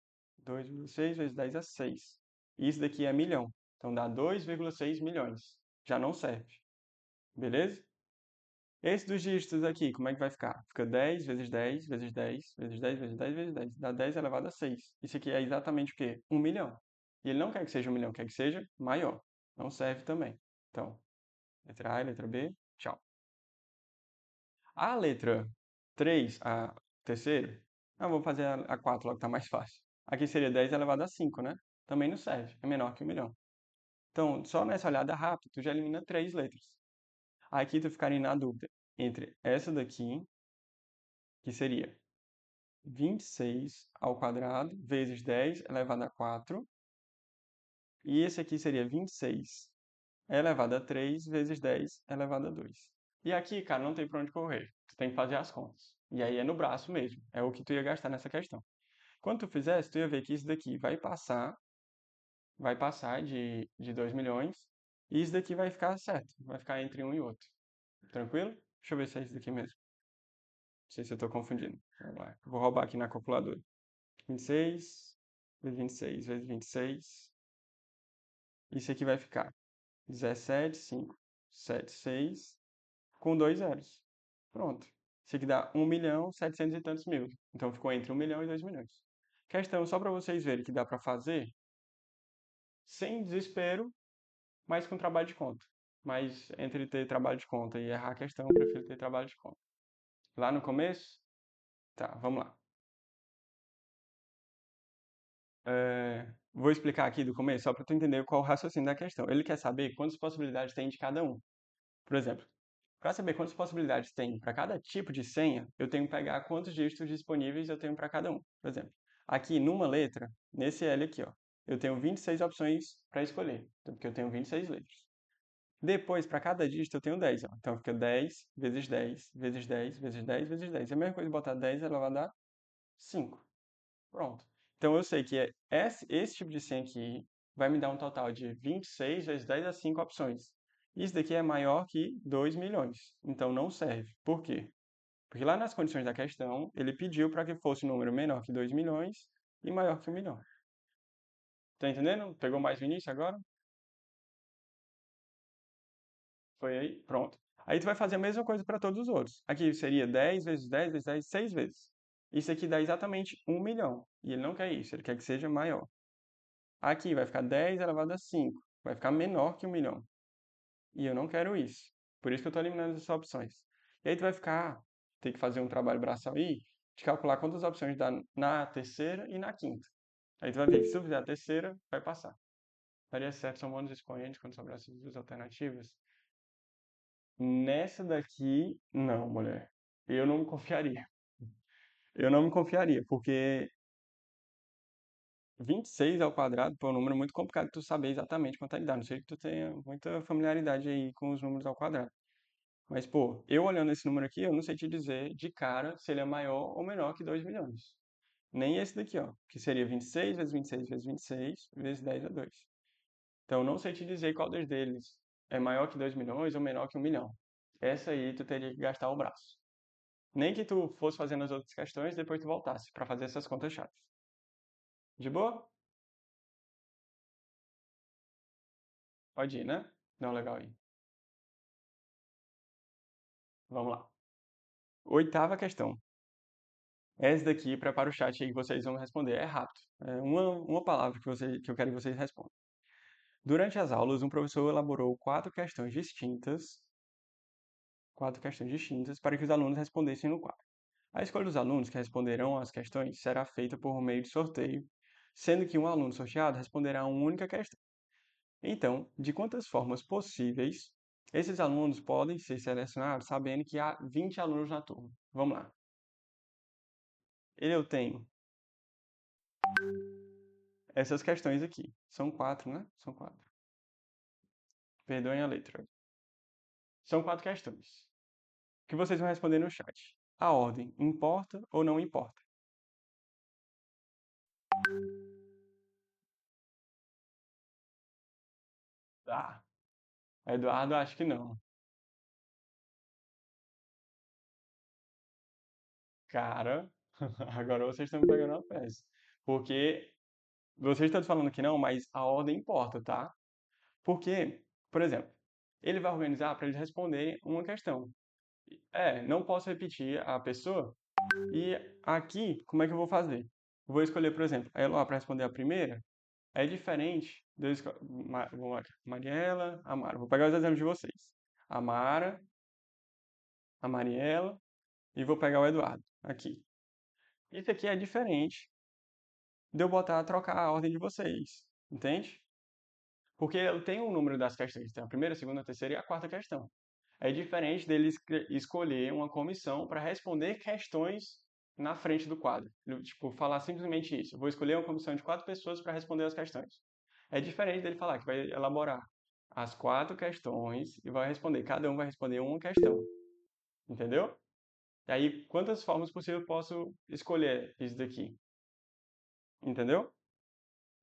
2,6 vezes 10 é 6. Isso daqui é milhão. Então dá 2,6 milhões. Já não serve. Beleza? Esse dos dígitos aqui, como é que vai ficar? Fica 10 vezes 10 vezes 10 vezes 10 vezes 10 vezes 10. Dá 10 elevado a 6. Isso aqui é exatamente o quê? 1 milhão. E ele não quer que seja 1 milhão, quer que seja maior. Não serve também. Então, letra A e letra B, tchau. A letra 3, a terceira, vou fazer a 4 logo, tá mais fácil. Aqui seria 10 elevado a 5, né? Também não serve, é menor que 1 milhão. Então, só nessa olhada rápida, tu já elimina 3 letras. Aqui tu ficaria na dúvida entre essa daqui, que seria 26 ao quadrado vezes 10 elevado a 4, e esse aqui seria 26 elevado a 3 vezes 10 elevado a 2. E aqui, cara, não tem pra onde correr. Tu tem que fazer as contas. E aí é no braço mesmo. É o que tu ia gastar nessa questão. Quando tu fizesse, tu ia ver que isso daqui vai passar de 2 milhões, e isso daqui vai ficar certo. Vai ficar entre um e outro. Tranquilo? Deixa eu ver se é isso daqui mesmo. Não sei se eu tô confundindo. Vamos lá. Vou roubar aqui na calculadora. 26 vezes 26 vezes 26. Isso aqui vai ficar 17, 5, 7, 6, com dois zeros. Pronto. Isso aqui dá 1 milhão 700 e tantos mil. Então ficou entre 1 milhão e 2 milhões. Questão só para vocês verem que dá para fazer sem desespero, mas com trabalho de conta. Mas entre ter trabalho de conta e errar a questão, eu prefiro ter trabalho de conta. Lá no começo? Tá, vamos lá. Vou explicar aqui do começo, só para tu entender qual é o raciocínio da questão. Ele quer saber quantas possibilidades tem de cada um. Por exemplo, para saber quantas possibilidades tem para cada tipo de senha, eu tenho que pegar quantos dígitos disponíveis eu tenho para cada um. Por exemplo, aqui numa letra, nesse L aqui, ó, eu tenho 26 opções para escolher, porque eu tenho 26 letras. Depois, para cada dígito, eu tenho 10, ó. Então fica 10 vezes 10 vezes 10 vezes 10 vezes 10. É a mesma coisa de botar 10 elevado a 5. Pronto. Então eu sei que é esse tipo de senha aqui vai me dar um total de 26 vezes 10 a 5 opções. Isso daqui é maior que 2 milhões, então não serve. Por quê? Porque lá nas condições da questão, ele pediu para que fosse um número menor que 2 milhões e maior que 1 milhão. Tá entendendo? Pegou mais no início agora? Foi aí? Pronto. Aí tu vai fazer a mesma coisa para todos os outros. Aqui seria 10 vezes 10 vezes 10, 6 vezes. Isso aqui dá exatamente 1 milhão. E ele não quer isso, ele quer que seja maior. Aqui vai ficar 10 elevado a 5. Vai ficar menor que 1 milhão. E eu não quero isso. Por isso que eu estou eliminando essas opções. E aí tu vai ficar, ter que fazer um trabalho braçal aí, de calcular quantas opções dá na terceira e na quinta. Aí tu vai ver que se tu fizer a terceira, vai passar. Daria certo, são bônus expoentes quando sobrar essas duas alternativas. Nessa daqui, não, mulher. Eu não me confiaria. Eu não me confiaria, porque 26 ao quadrado, pô, é um número muito complicado de tu saber exatamente quanto ele dá. Não sei que tu tenha muita familiaridade aí com os números ao quadrado. Mas, pô, eu olhando esse número aqui, eu não sei te dizer de cara se ele é maior ou menor que 2 milhões. Nem esse daqui, ó, que seria 26 vezes 26 vezes 26 vezes 10 a 2. Então, eu não sei te dizer qual deles é maior que 2 milhões ou menor que 1 milhão. Essa aí tu teria que gastar o braço. Nem que tu fosse fazendo as outras questões, depois tu voltasse para fazer essas contas chatas. De boa? Pode ir, né? Não, legal aí. Vamos lá. Oitava questão. Essa daqui, prepara o chat aí que vocês vão responder. É rápido. É uma palavra que eu quero que vocês respondam. Durante as aulas, um professor elaborou quatro questões distintas para que os alunos respondessem no quadro. A escolha dos alunos que responderão às questões será feita por meio de sorteio, sendo que um aluno sorteado responderá uma única questão. Então, de quantas formas possíveis esses alunos podem ser selecionados sabendo que há 20 alunos na turma? Vamos lá. Eu tenho essas questões aqui. São quatro, né? São quatro. Perdoem a letra. São quatro questões que vocês vão responder no chat. A ordem importa ou não importa? Ah, Eduardo, acho que não. Cara, agora vocês estão me pegando a peça. Porque vocês estão falando que não, mas a ordem importa, tá? Porque, por exemplo, ele vai organizar para eles responderem uma questão. Não posso repetir a pessoa. E aqui, como é que eu vou fazer? Vou escolher, por exemplo, a Eloá para responder a primeira. É diferente de eu Mariela, Amara. Vou pegar os exemplos de vocês. A Mara, a Mariela e vou pegar o Eduardo aqui. Isso aqui é diferente de eu trocar a ordem de vocês, entende? Porque eu tenho o número das questões, tem a primeira, a segunda, a terceira e a quarta questão. É diferente dele escolher uma comissão para responder questões na frente do quadro. Tipo, falar simplesmente isso. Eu vou escolher uma comissão de 4 pessoas para responder as questões. É diferente dele falar que vai elaborar as 4 questões e vai responder. Cada um vai responder uma questão. Entendeu? E aí, quantas formas possíveis eu posso escolher isso daqui? Entendeu?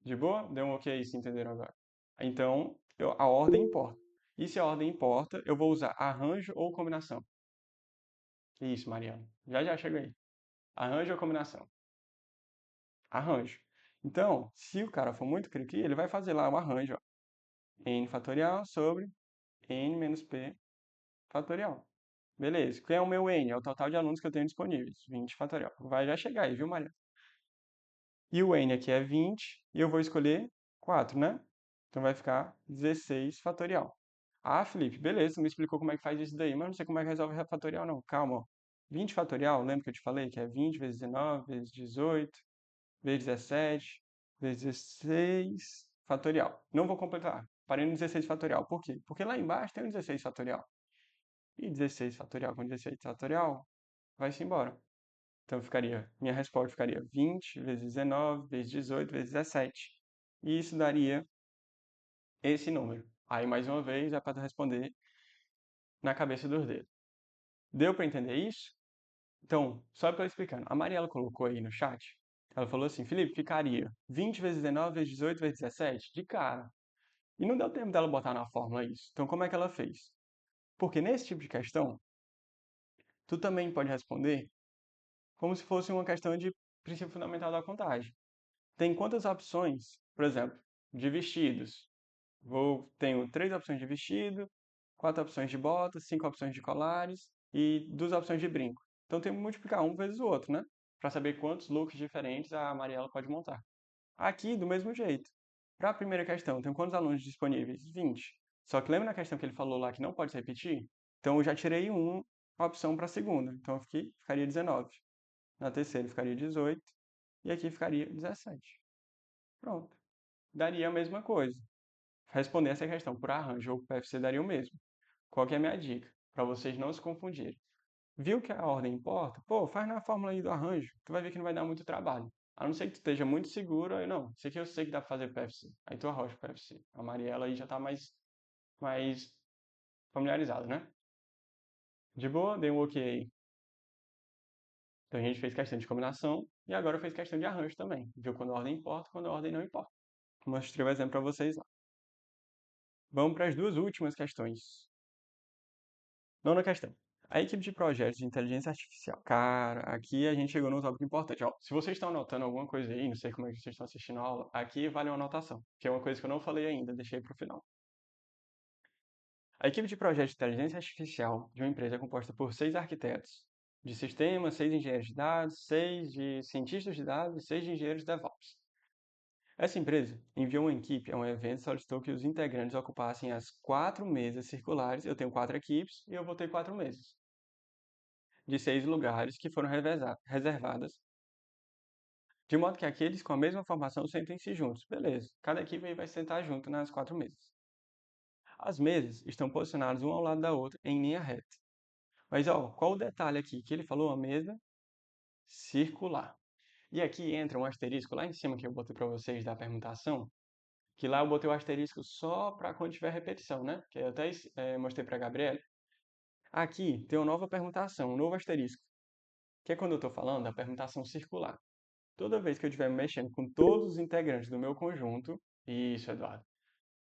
De boa? Deu um ok se entenderam agora. Então, a ordem importa. E se a ordem importa, eu vou usar arranjo ou combinação. Isso, Mariana. Já já chega aí. Arranjo ou combinação? Arranjo. Então, se o cara for muito cri-cri, ele vai fazer lá o arranjo, ó. N fatorial sobre N menos P fatorial. Beleza. Quem é o meu N? É o total de alunos que eu tenho disponíveis. 20 fatorial. Vai já chegar aí, viu, Mariana? E o N aqui é 20 e eu vou escolher 4, né? Então vai ficar 16 fatorial. Ah, Felipe, beleza, você me explicou como é que faz isso daí, mas não sei como é que resolve fatorial, não. Calma, ó. 20 fatorial, lembra que eu te falei que é 20 vezes 19 vezes 18 vezes 17 vezes 16 fatorial. Não vou completar. Parei no 16 fatorial. Por quê? Porque lá embaixo tem o 16 fatorial. E 16 fatorial com 16 fatorial vai-se embora. Então minha resposta ficaria 20 vezes 19 vezes 18 vezes 17. E isso daria esse número. Aí, mais uma vez, é para responder na cabeça dos dedos. Deu para entender isso? Então, só para eu explicando. A Mariela colocou aí no chat Ela falou assim, Felipe, ficaria 20 vezes 19 vezes 18 vezes 17? De cara. E não deu tempo dela botar na fórmula isso. Então, como é que ela fez? Porque nesse tipo de questão, tu também pode responder como se fosse uma questão de princípio fundamental da contagem. Tem quantas opções, por exemplo, de vestidos? Tenho 3 opções de vestido, 4 opções de botas, 5 opções de colares e 2 opções de brinco. Então tem que multiplicar um vezes o outro, né? Para saber quantos looks diferentes a Mariela pode montar. Aqui, do mesmo jeito. Para a primeira questão, tem quantos alunos disponíveis? 20. Só que lembra na questão que ele falou lá que não pode se repetir? Então eu já tirei uma opção para a segunda. Então ficaria 19. Na terceira ficaria 18. E aqui ficaria 17. Pronto. Daria a mesma coisa. Responder essa questão por arranjo ou PFC daria o mesmo. Qual que é a minha dica? Para vocês não se confundirem. Viu que a ordem importa? Pô, faz na fórmula aí do arranjo. Tu vai ver que não vai dar muito trabalho. A não ser que tu esteja muito seguro, aí não. Isso aqui eu sei que dá pra fazer PFC. Aí tu arrocha o PFC. A Mariela aí já tá mais familiarizada, né? De boa, dei um ok aí. Então a gente fez questão de combinação e agora fez questão de arranjo também. Viu quando a ordem importa, quando a ordem não importa. Mostrei o exemplo para vocês lá. Vamos para as duas últimas questões. Nona questão. A equipe de projetos de inteligência artificial. Cara, aqui a gente chegou num tópico importante. Ó, se vocês estão anotando alguma coisa aí, não sei como é que vocês estão assistindo a aula, aqui vale uma anotação, que é uma coisa que eu não falei ainda, deixei para o final. A equipe de projetos de inteligência artificial de uma empresa é composta por 6 arquitetos de sistemas, 6 engenheiros de dados, 6 cientistas de dados e 6 engenheiros de DevOps. Essa empresa enviou uma equipe a um evento e solicitou que os integrantes ocupassem as 4 mesas circulares. Eu tenho 4 equipes e eu vou ter 4 mesas de 6 lugares que foram reservadas, de modo que aqueles com a mesma formação sentem-se juntos. Beleza, cada equipe aí vai sentar junto nas 4 mesas. As mesas estão posicionadas uma ao lado da outra em linha reta. Mas ó, qual o detalhe aqui? Que ele falou uma mesa circular. E aqui entra um asterisco lá em cima que eu botei para vocês da permutação, que lá eu botei o asterisco só para quando tiver repetição, né? Que eu até mostrei para a Gabriela. Aqui tem uma nova permutação, um novo asterisco, que é quando eu estou falando da permutação circular. Toda vez que eu estiver mexendo com todos os integrantes do meu conjunto, isso, Eduardo,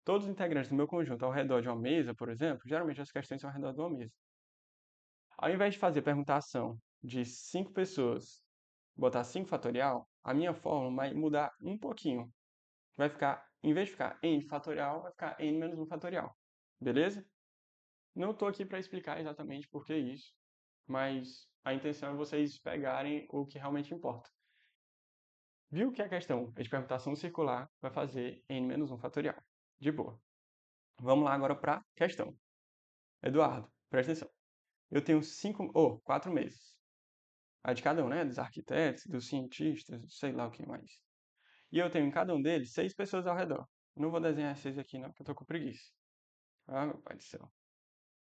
todos os integrantes do meu conjunto ao redor de uma mesa, por exemplo, geralmente as questões são ao redor de uma mesa. Ao invés de fazer permutação de 5 pessoas, botar 5 fatorial, a minha fórmula vai mudar um pouquinho. Vai ficar, em vez de ficar n fatorial, vai ficar n menos 1 fatorial. Beleza? Não estou aqui para explicar exatamente por que isso, mas a intenção é vocês pegarem o que realmente importa. Viu que a questão é de permutação circular vai fazer n menos 1 fatorial. De boa. Vamos lá agora para a questão. Eduardo, presta atenção. Eu tenho 4 mesas. A de cada um, né? Dos arquitetos, dos cientistas, sei lá o que mais. E eu tenho em cada um deles 6 pessoas ao redor. Não vou desenhar 6 aqui não, porque eu tô com preguiça. Ah, meu pai do céu.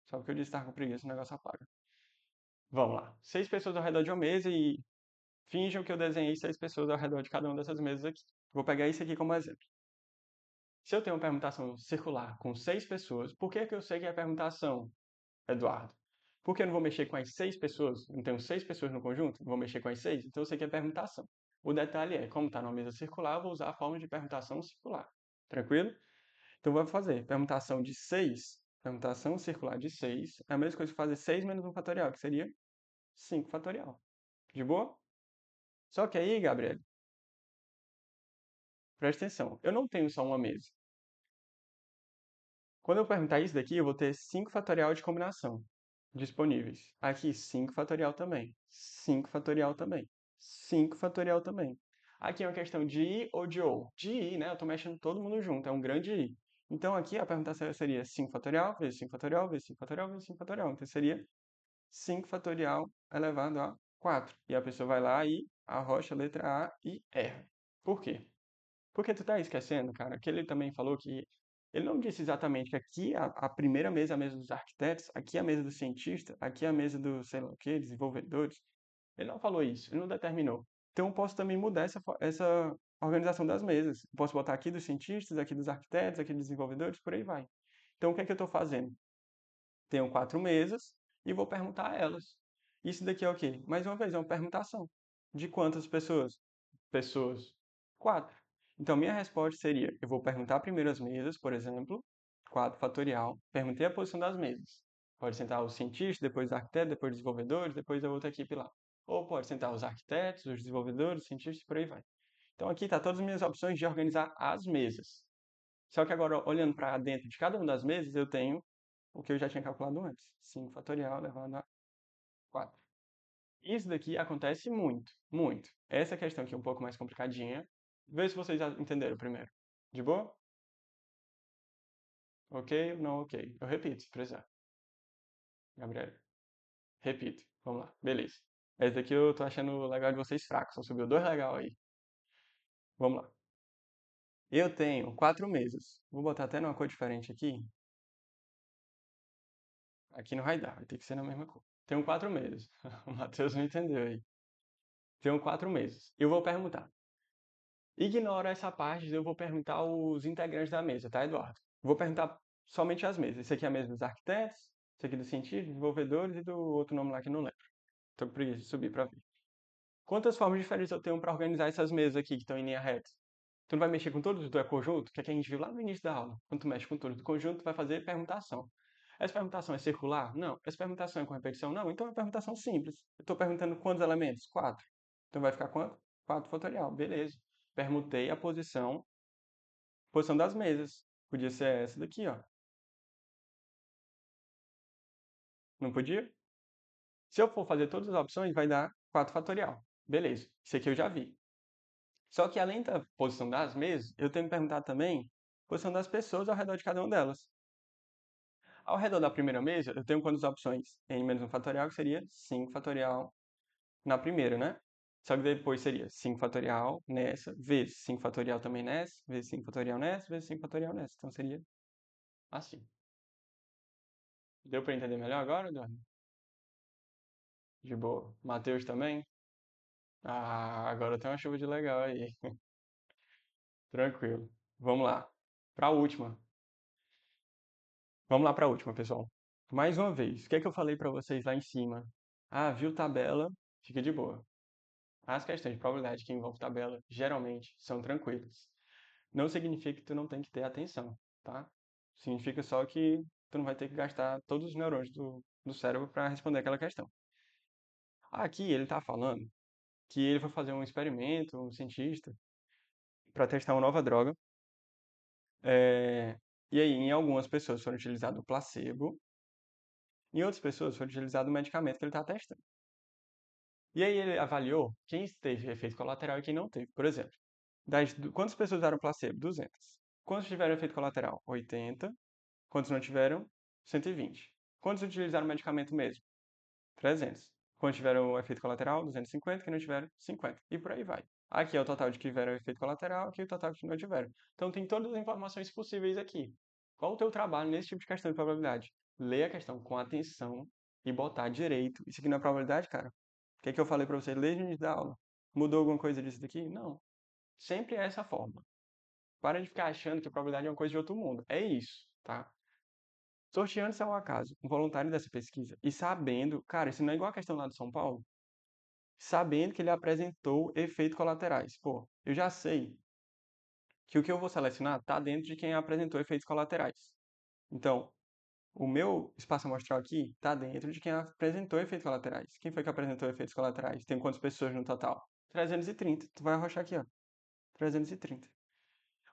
Só porque eu disse que estava com preguiça, o negócio apaga. Vamos lá. 6 pessoas ao redor de uma mesa e finjam que eu desenhei 6 pessoas ao redor de cada uma dessas mesas aqui. Vou pegar isso aqui como exemplo. Se eu tenho uma permutação circular com 6 pessoas, por que que eu sei que é permutação, Eduardo? Porque eu não vou mexer com as 6 pessoas, não tenho 6 pessoas no conjunto, não vou mexer com as 6, então eu sei que é permutação. O detalhe é, como está numa mesa circular, eu vou usar a forma de permutação circular. Tranquilo? Então vou fazer permutação de 6, permutação circular de 6, é a mesma coisa que fazer 6 menos 1 fatorial, que seria 5 fatorial. De boa? Só que aí, Gabriel, presta atenção, eu não tenho só uma mesa. Quando eu perguntar isso daqui, eu vou ter 5 fatorial de combinação disponíveis. Aqui, 5 fatorial também. 5 fatorial também. 5 fatorial também. Aqui é uma questão de i ou de ou. De i, né? Eu estou mexendo todo mundo junto, é um grande i. Então aqui a pergunta seria 5 fatorial vezes 5 fatorial vezes 5 fatorial vezes 5 fatorial. Então seria 5 fatorial elevado a 4. E a pessoa vai lá e arrocha a letra A e erra. Por quê? Porque tu tá esquecendo, cara, que ele também falou que ele não disse exatamente que aqui a primeira mesa é a mesa dos arquitetos, aqui é a mesa do cientista, aqui é a mesa dos, sei lá o quê, desenvolvedores. Ele não falou isso, ele não determinou. Então eu posso também mudar essa organização das mesas. Eu posso botar aqui dos cientistas, aqui dos arquitetos, aqui dos desenvolvedores, por aí vai. Então o que é que eu estou fazendo? Tenho 4 mesas e vou perguntar a elas. Isso daqui é o quê? Mais uma vez, é uma permutação. De quantas pessoas? pessoas? 4. Então, minha resposta seria: eu vou perguntar primeiro as mesas, por exemplo, 4 fatorial. Perguntei a posição das mesas. Pode sentar os cientistas, depois os arquitetos, depois os desenvolvedores, depois a outra equipe lá. Ou pode sentar os arquitetos, os desenvolvedores, os cientistas, por aí vai. Então, aqui está todas as minhas opções de organizar as mesas. Só que agora, olhando para dentro de cada uma das mesas, eu tenho o que eu já tinha calculado antes. 5 fatorial elevado a 4. Isso daqui acontece muito, muito. Essa questão aqui é um pouco mais complicadinha. Vê se vocês já entenderam primeiro. De boa? Ok? Não ok. Eu repito, se precisar. Gabriel, repito. Vamos lá. Beleza. Esse daqui eu tô achando legal de vocês fracos. Só subiu dois legal aí. Vamos lá. Eu tenho 4 mesas. Vou botar até numa cor diferente aqui. Aqui não vai dar, vai ter que ser na mesma cor. Tenho 4 mesas. O Matheus não entendeu aí. Tenho 4 mesas. Eu vou perguntar. Ignora essa parte, eu vou perguntar os integrantes da mesa, tá, Eduardo? Vou perguntar somente as mesas. Esse aqui é a mesa dos arquitetos, esse aqui dos cientistas, desenvolvedores e do outro nome lá que eu não lembro. Tô com preguiça de subir pra ver. Quantas formas diferentes eu tenho para organizar essas mesas aqui que estão em linha reta? Tu não vai mexer com todos do conjunto? Que é que a gente viu lá no início da aula. Quando tu mexe com todos do conjunto, tu vai fazer permutação. Essa permutação é circular? Não. Essa permutação é com repetição? Não. Então é uma permutação simples. Eu estou perguntando quantos elementos? 4. Então vai ficar quanto? 4 fatorial. Beleza. Permutei a posição das mesas. Podia ser essa daqui, ó. Não podia? Se eu for fazer todas as opções, vai dar 4 fatorial. Beleza. Isso aqui eu já vi. Só que além da posição das mesas, eu tenho que perguntar também a posição das pessoas ao redor de cada uma delas. Ao redor da primeira mesa, eu tenho quantas opções? N menos 1 fatorial, que seria 5 fatorial na primeira, né? Só que depois seria 5 fatorial nessa, vezes 5 fatorial também nessa, vezes 5 fatorial nessa, vezes 5 fatorial nessa. Então seria assim. Deu para entender melhor agora, Eduardo? De boa. Matheus também? Ah, agora tem uma chuva de legal aí. Tranquilo. Vamos lá. Para a última. Vamos lá para a última, pessoal. Mais uma vez, o que é que eu falei para vocês lá em cima? Ah, viu tabela? Fica de boa. As questões de probabilidade que envolvem tabela geralmente são tranquilas. Não significa que tu não tem que ter atenção, tá? Significa só que tu não vai ter que gastar todos os neurônios do cérebro para responder aquela questão. Aqui ele está falando que ele foi fazer um experimento, um cientista, para testar uma nova droga. E aí, em algumas pessoas foram utilizado o placebo, em outras pessoas foi utilizado o medicamento que ele está testando. E aí ele avaliou quem teve efeito colateral e quem não teve. Por exemplo, quantas pessoas usaram placebo? 200. Quantos tiveram efeito colateral? 80. Quantos não tiveram? 120. Quantos utilizaram o medicamento mesmo? 300. Quantos tiveram efeito colateral? 250. Quem não tiveram? 50. E por aí vai. Aqui é o total de que tiveram efeito colateral, aqui é o total de que não tiveram. Então tem todas as informações possíveis aqui. Qual o teu trabalho nesse tipo de questão de probabilidade? Ler a questão com atenção e botar direito. Isso aqui não é probabilidade, cara? O que é que eu falei para você desde o início da aula? Mudou alguma coisa disso daqui? Não. Sempre é essa forma. Para de ficar achando que a probabilidade é uma coisa de outro mundo. É isso, tá? Sorteando-se ao acaso, um voluntário dessa pesquisa, e sabendo, cara, isso não é igual a questão lá de São Paulo, sabendo que ele apresentou efeitos colaterais. Pô, eu já sei que o que eu vou selecionar está dentro de quem apresentou efeitos colaterais. Então, o meu espaço amostral aqui está dentro de quem apresentou efeitos colaterais. Quem foi que apresentou efeitos colaterais? Tem quantas pessoas no total? 330. Tu vai arrochar aqui, ó. 330.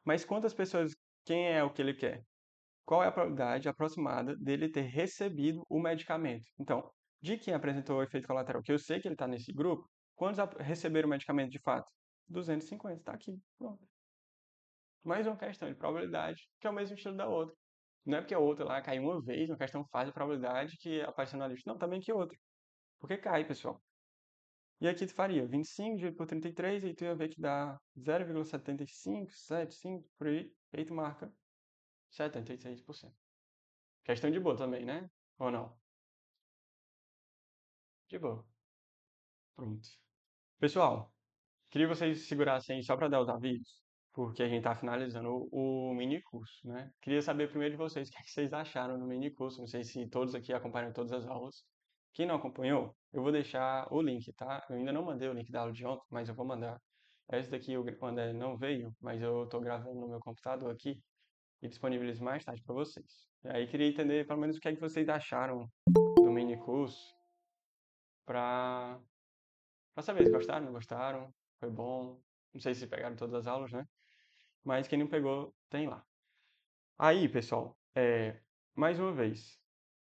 Mas quantas pessoas, quem é o que ele quer? Qual é a probabilidade aproximada dele ter recebido o medicamento? Então, de quem apresentou o efeito colateral, que eu sei que ele está nesse grupo, quantos receberam o medicamento de fato? 250, está aqui. Pronto. Mais uma questão de probabilidade, que é o mesmo estilo da outra. Não é porque a outra lá caiu uma vez, uma questão faz a probabilidade que apareceu na lista. Não, também que outra. Porque cai, pessoal. E aqui tu faria 25 dividido por 33, e tu ia ver que dá 0,7575, por aí, e aí tu marca 76%. Questão de boa também, né? Ou não? De boa. Pronto. Pessoal, queria que vocês segurassem aí só para dar os avisos, porque a gente está finalizando o mini curso, né? Queria saber primeiro de vocês o que é que vocês acharam do mini curso. Não sei se todos aqui acompanham todas as aulas. Quem não acompanhou, eu vou deixar o link, tá? Eu ainda não mandei o link da aula de ontem, mas eu vou mandar. Essa daqui o André não veio, mas eu estou gravando no meu computador aqui e disponibilizo mais tarde para vocês. E aí queria entender pelo menos o que é que vocês acharam do mini curso para saber se gostaram, não gostaram, foi bom. Não sei se pegaram todas as aulas, né? Mas quem não pegou, tem lá. Aí, pessoal, mais uma vez,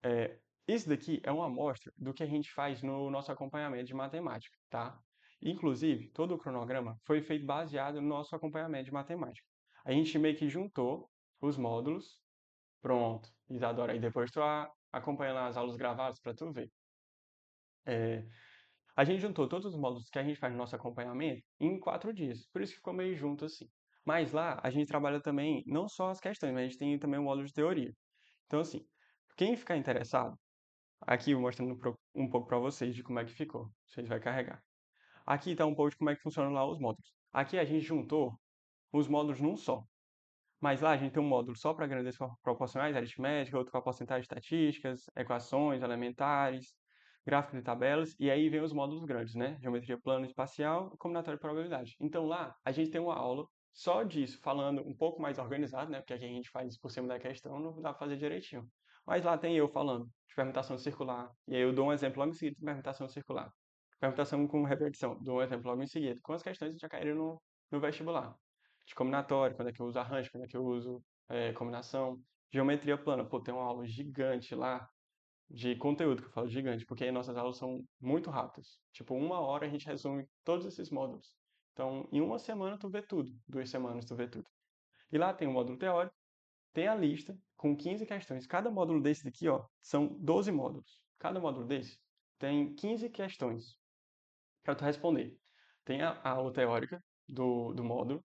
é, isso daqui é uma amostra do que a gente faz no nosso acompanhamento de matemática, tá? Inclusive, todo o cronograma foi feito baseado no nosso acompanhamento de matemática. A gente meio que juntou os módulos, pronto, Isadora, e depois tu acompanhando as aulas gravadas para tu ver. É, a gente juntou todos os módulos que a gente faz no nosso acompanhamento em 4 dias, por isso que ficou meio junto assim. Mas lá a gente trabalha também não só as questões, mas a gente tem também um módulo de teoria. Então, assim, quem ficar interessado, aqui eu mostrando um pouco para vocês de como é que ficou. Vocês vai carregar. Aqui está um pouco de como é que funcionam lá os módulos. Aqui a gente juntou os módulos num só. Mas lá a gente tem um módulo só para grandezas proporcionais, aritmética, outro para porcentagens estatísticas, equações elementares, gráficos de tabelas, e aí vem os módulos grandes, né? Geometria plana espacial e combinatória de probabilidade. Então lá a gente tem uma aula só disso, falando um pouco mais organizado, né? Porque aqui a gente faz por cima da questão, não dá para fazer direitinho. Mas lá tem eu falando de permutação circular, e aí eu dou um exemplo logo em seguida de permutação circular. Permutação com repetição, dou um exemplo logo em seguida, com as questões que já caíram no vestibular de combinatório, quando é que eu uso arranjo, quando é que eu uso combinação. Geometria plana, pô, tem uma aula gigante lá de conteúdo, que eu falo gigante, porque aí nossas aulas são muito rápidas. Tipo, 1 hora a gente resume todos esses módulos. Então, em uma semana tu vê tudo, 2 semanas tu vê tudo. E lá tem o módulo teórico, tem a lista com 15 questões. Cada módulo desse daqui, ó, são 12 módulos. Cada módulo desse tem 15 questões para tu responder. Tem a aula teórica do módulo,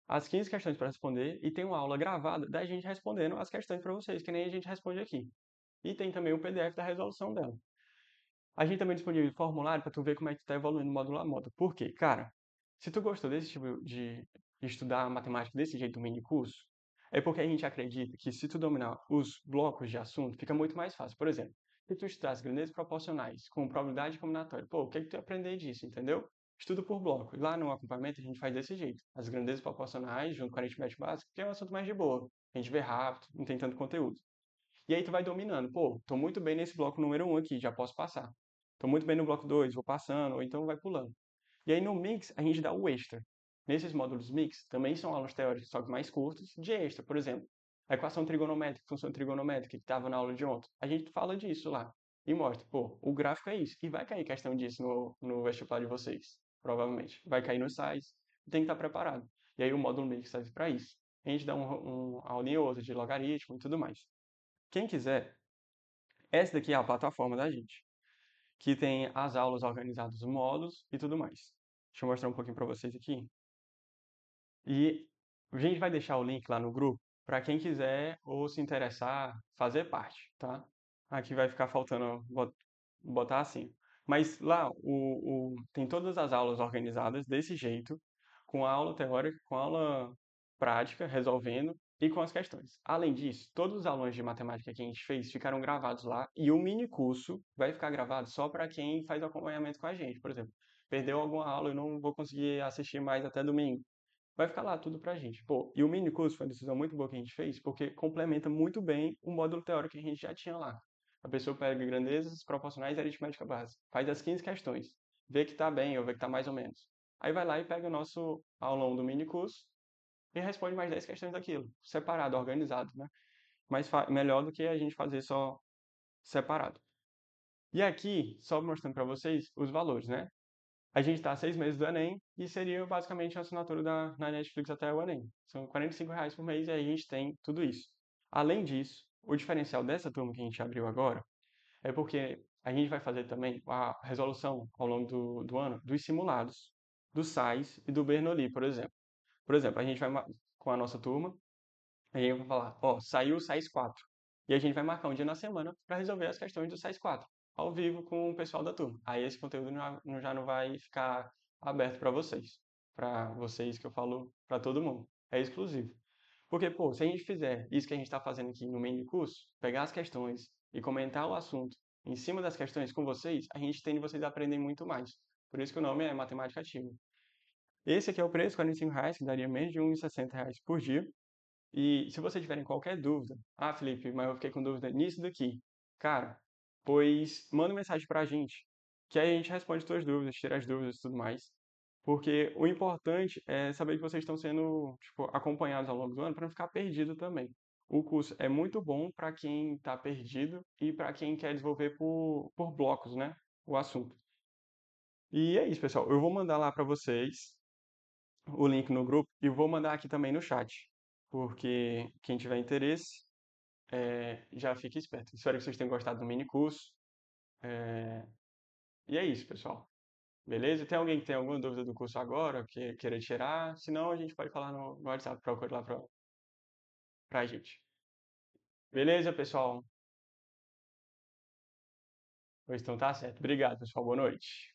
as 15 questões para responder e tem uma aula gravada da gente respondendo as questões para vocês, que nem a gente responde aqui. E tem também o PDF da resolução dela. A gente também disponibiliza formulário para tu ver como é que tu tá evoluindo módulo a módulo. Por quê? Cara, se tu gostou desse tipo de estudar matemática desse jeito do mini curso, é porque a gente acredita que se tu dominar os blocos de assunto, fica muito mais fácil. Por exemplo, se tu estudar as grandezas proporcionais com probabilidade combinatória, pô, o que é que tu ia aprender disso, entendeu? Estudo por bloco. E lá no acompanhamento a gente faz desse jeito. As grandezas proporcionais junto com a aritmética básica, que é um assunto mais de boa. A gente vê rápido, não tem tanto conteúdo. E aí tu vai dominando. Pô, tô muito bem nesse bloco número 1 aqui, já posso passar. Tô muito bem no bloco 2, vou passando, ou então vai pulando. E aí no mix a gente dá o extra. Nesses módulos mix também são aulas teóricas, só que mais curtas, de extra. Por exemplo, a equação trigonométrica, função trigonométrica, que estava na aula de ontem. A gente fala disso lá. E mostra, pô, o gráfico é isso. E vai cair questão disso no vestibular de vocês, provavelmente. Vai cair nos sites, tem que estar preparado. E aí o módulo mix serve para isso. A gente dá um aulinha ou outra de logaritmo e tudo mais. Quem quiser, essa daqui é a plataforma da gente, que tem as aulas organizadas, os módulos e tudo mais. Deixa eu mostrar um pouquinho para vocês aqui. E a gente vai deixar o link lá no grupo para quem quiser ou se interessar fazer parte, tá? Aqui vai ficar faltando botar assim. Mas lá tem todas as aulas organizadas desse jeito, com a aula teórica, com a aula prática, resolvendo e com as questões. Além disso, todos os alunos de matemática que a gente fez ficaram gravados lá e o mini curso vai ficar gravado só para quem faz o acompanhamento com a gente. Por exemplo, perdeu alguma aula, eu não vou conseguir assistir mais até domingo. Vai ficar lá tudo pra gente. Pô, e o mini curso foi uma decisão muito boa que a gente fez, porque complementa muito bem o módulo teórico que a gente já tinha lá. A pessoa pega grandezas proporcionais e aritmética básica, faz as 15 questões, vê que tá bem ou vê que tá mais ou menos. Aí vai lá e pega o nosso aulão do mini curso e responde mais 10 questões daquilo, separado, organizado, né? Mas melhor do que a gente fazer só separado. E aqui, só mostrando para vocês os valores, né? A gente está a 6 meses do Enem e seria basicamente uma assinatura na Netflix até o Enem. São R$ 45 por mês e aí a gente tem tudo isso. Além disso, o diferencial dessa turma que a gente abriu agora é porque a gente vai fazer também a resolução ao longo do ano dos simulados, do SAIS e do Bernoulli, por exemplo. Por exemplo, a gente vai com a nossa turma, a gente vai falar, ó, saiu o SAIS 4. E a gente vai marcar um dia na semana para resolver as questões do SAIS 4, ao vivo com o pessoal da turma. Aí esse conteúdo já não vai ficar aberto para vocês que eu falo para todo mundo. É exclusivo. Porque, pô, se a gente fizer isso que a gente está fazendo aqui no mini curso, pegar as questões e comentar o assunto em cima das questões com vocês, a gente tende vocês a aprender muito mais. Por isso que o nome é Matemática Ativa. Esse aqui é o preço, R$ 45, que daria menos de R$ 1,60 por dia. E se vocês tiverem qualquer dúvida, Felipe, mas eu fiquei com dúvida nisso daqui, cara, pois manda uma mensagem pra gente, que aí a gente responde suas dúvidas, tira as dúvidas e tudo mais. Porque o importante é saber que vocês estão sendo, tipo, acompanhados ao longo do ano para não ficar perdido também. O curso é muito bom para quem está perdido e para quem quer desenvolver por blocos, né? O assunto. E é isso, pessoal. Eu vou mandar lá para vocês o link no grupo e vou mandar aqui também no chat. Porque quem tiver interesse, já fique esperto. Espero que vocês tenham gostado do mini curso. E é isso, pessoal. Beleza? Tem alguém que tem alguma dúvida do curso agora, que queira tirar? Se não, a gente pode falar no WhatsApp, procure lá pra gente. Beleza, pessoal? Pois então tá certo. Obrigado, pessoal. Boa noite.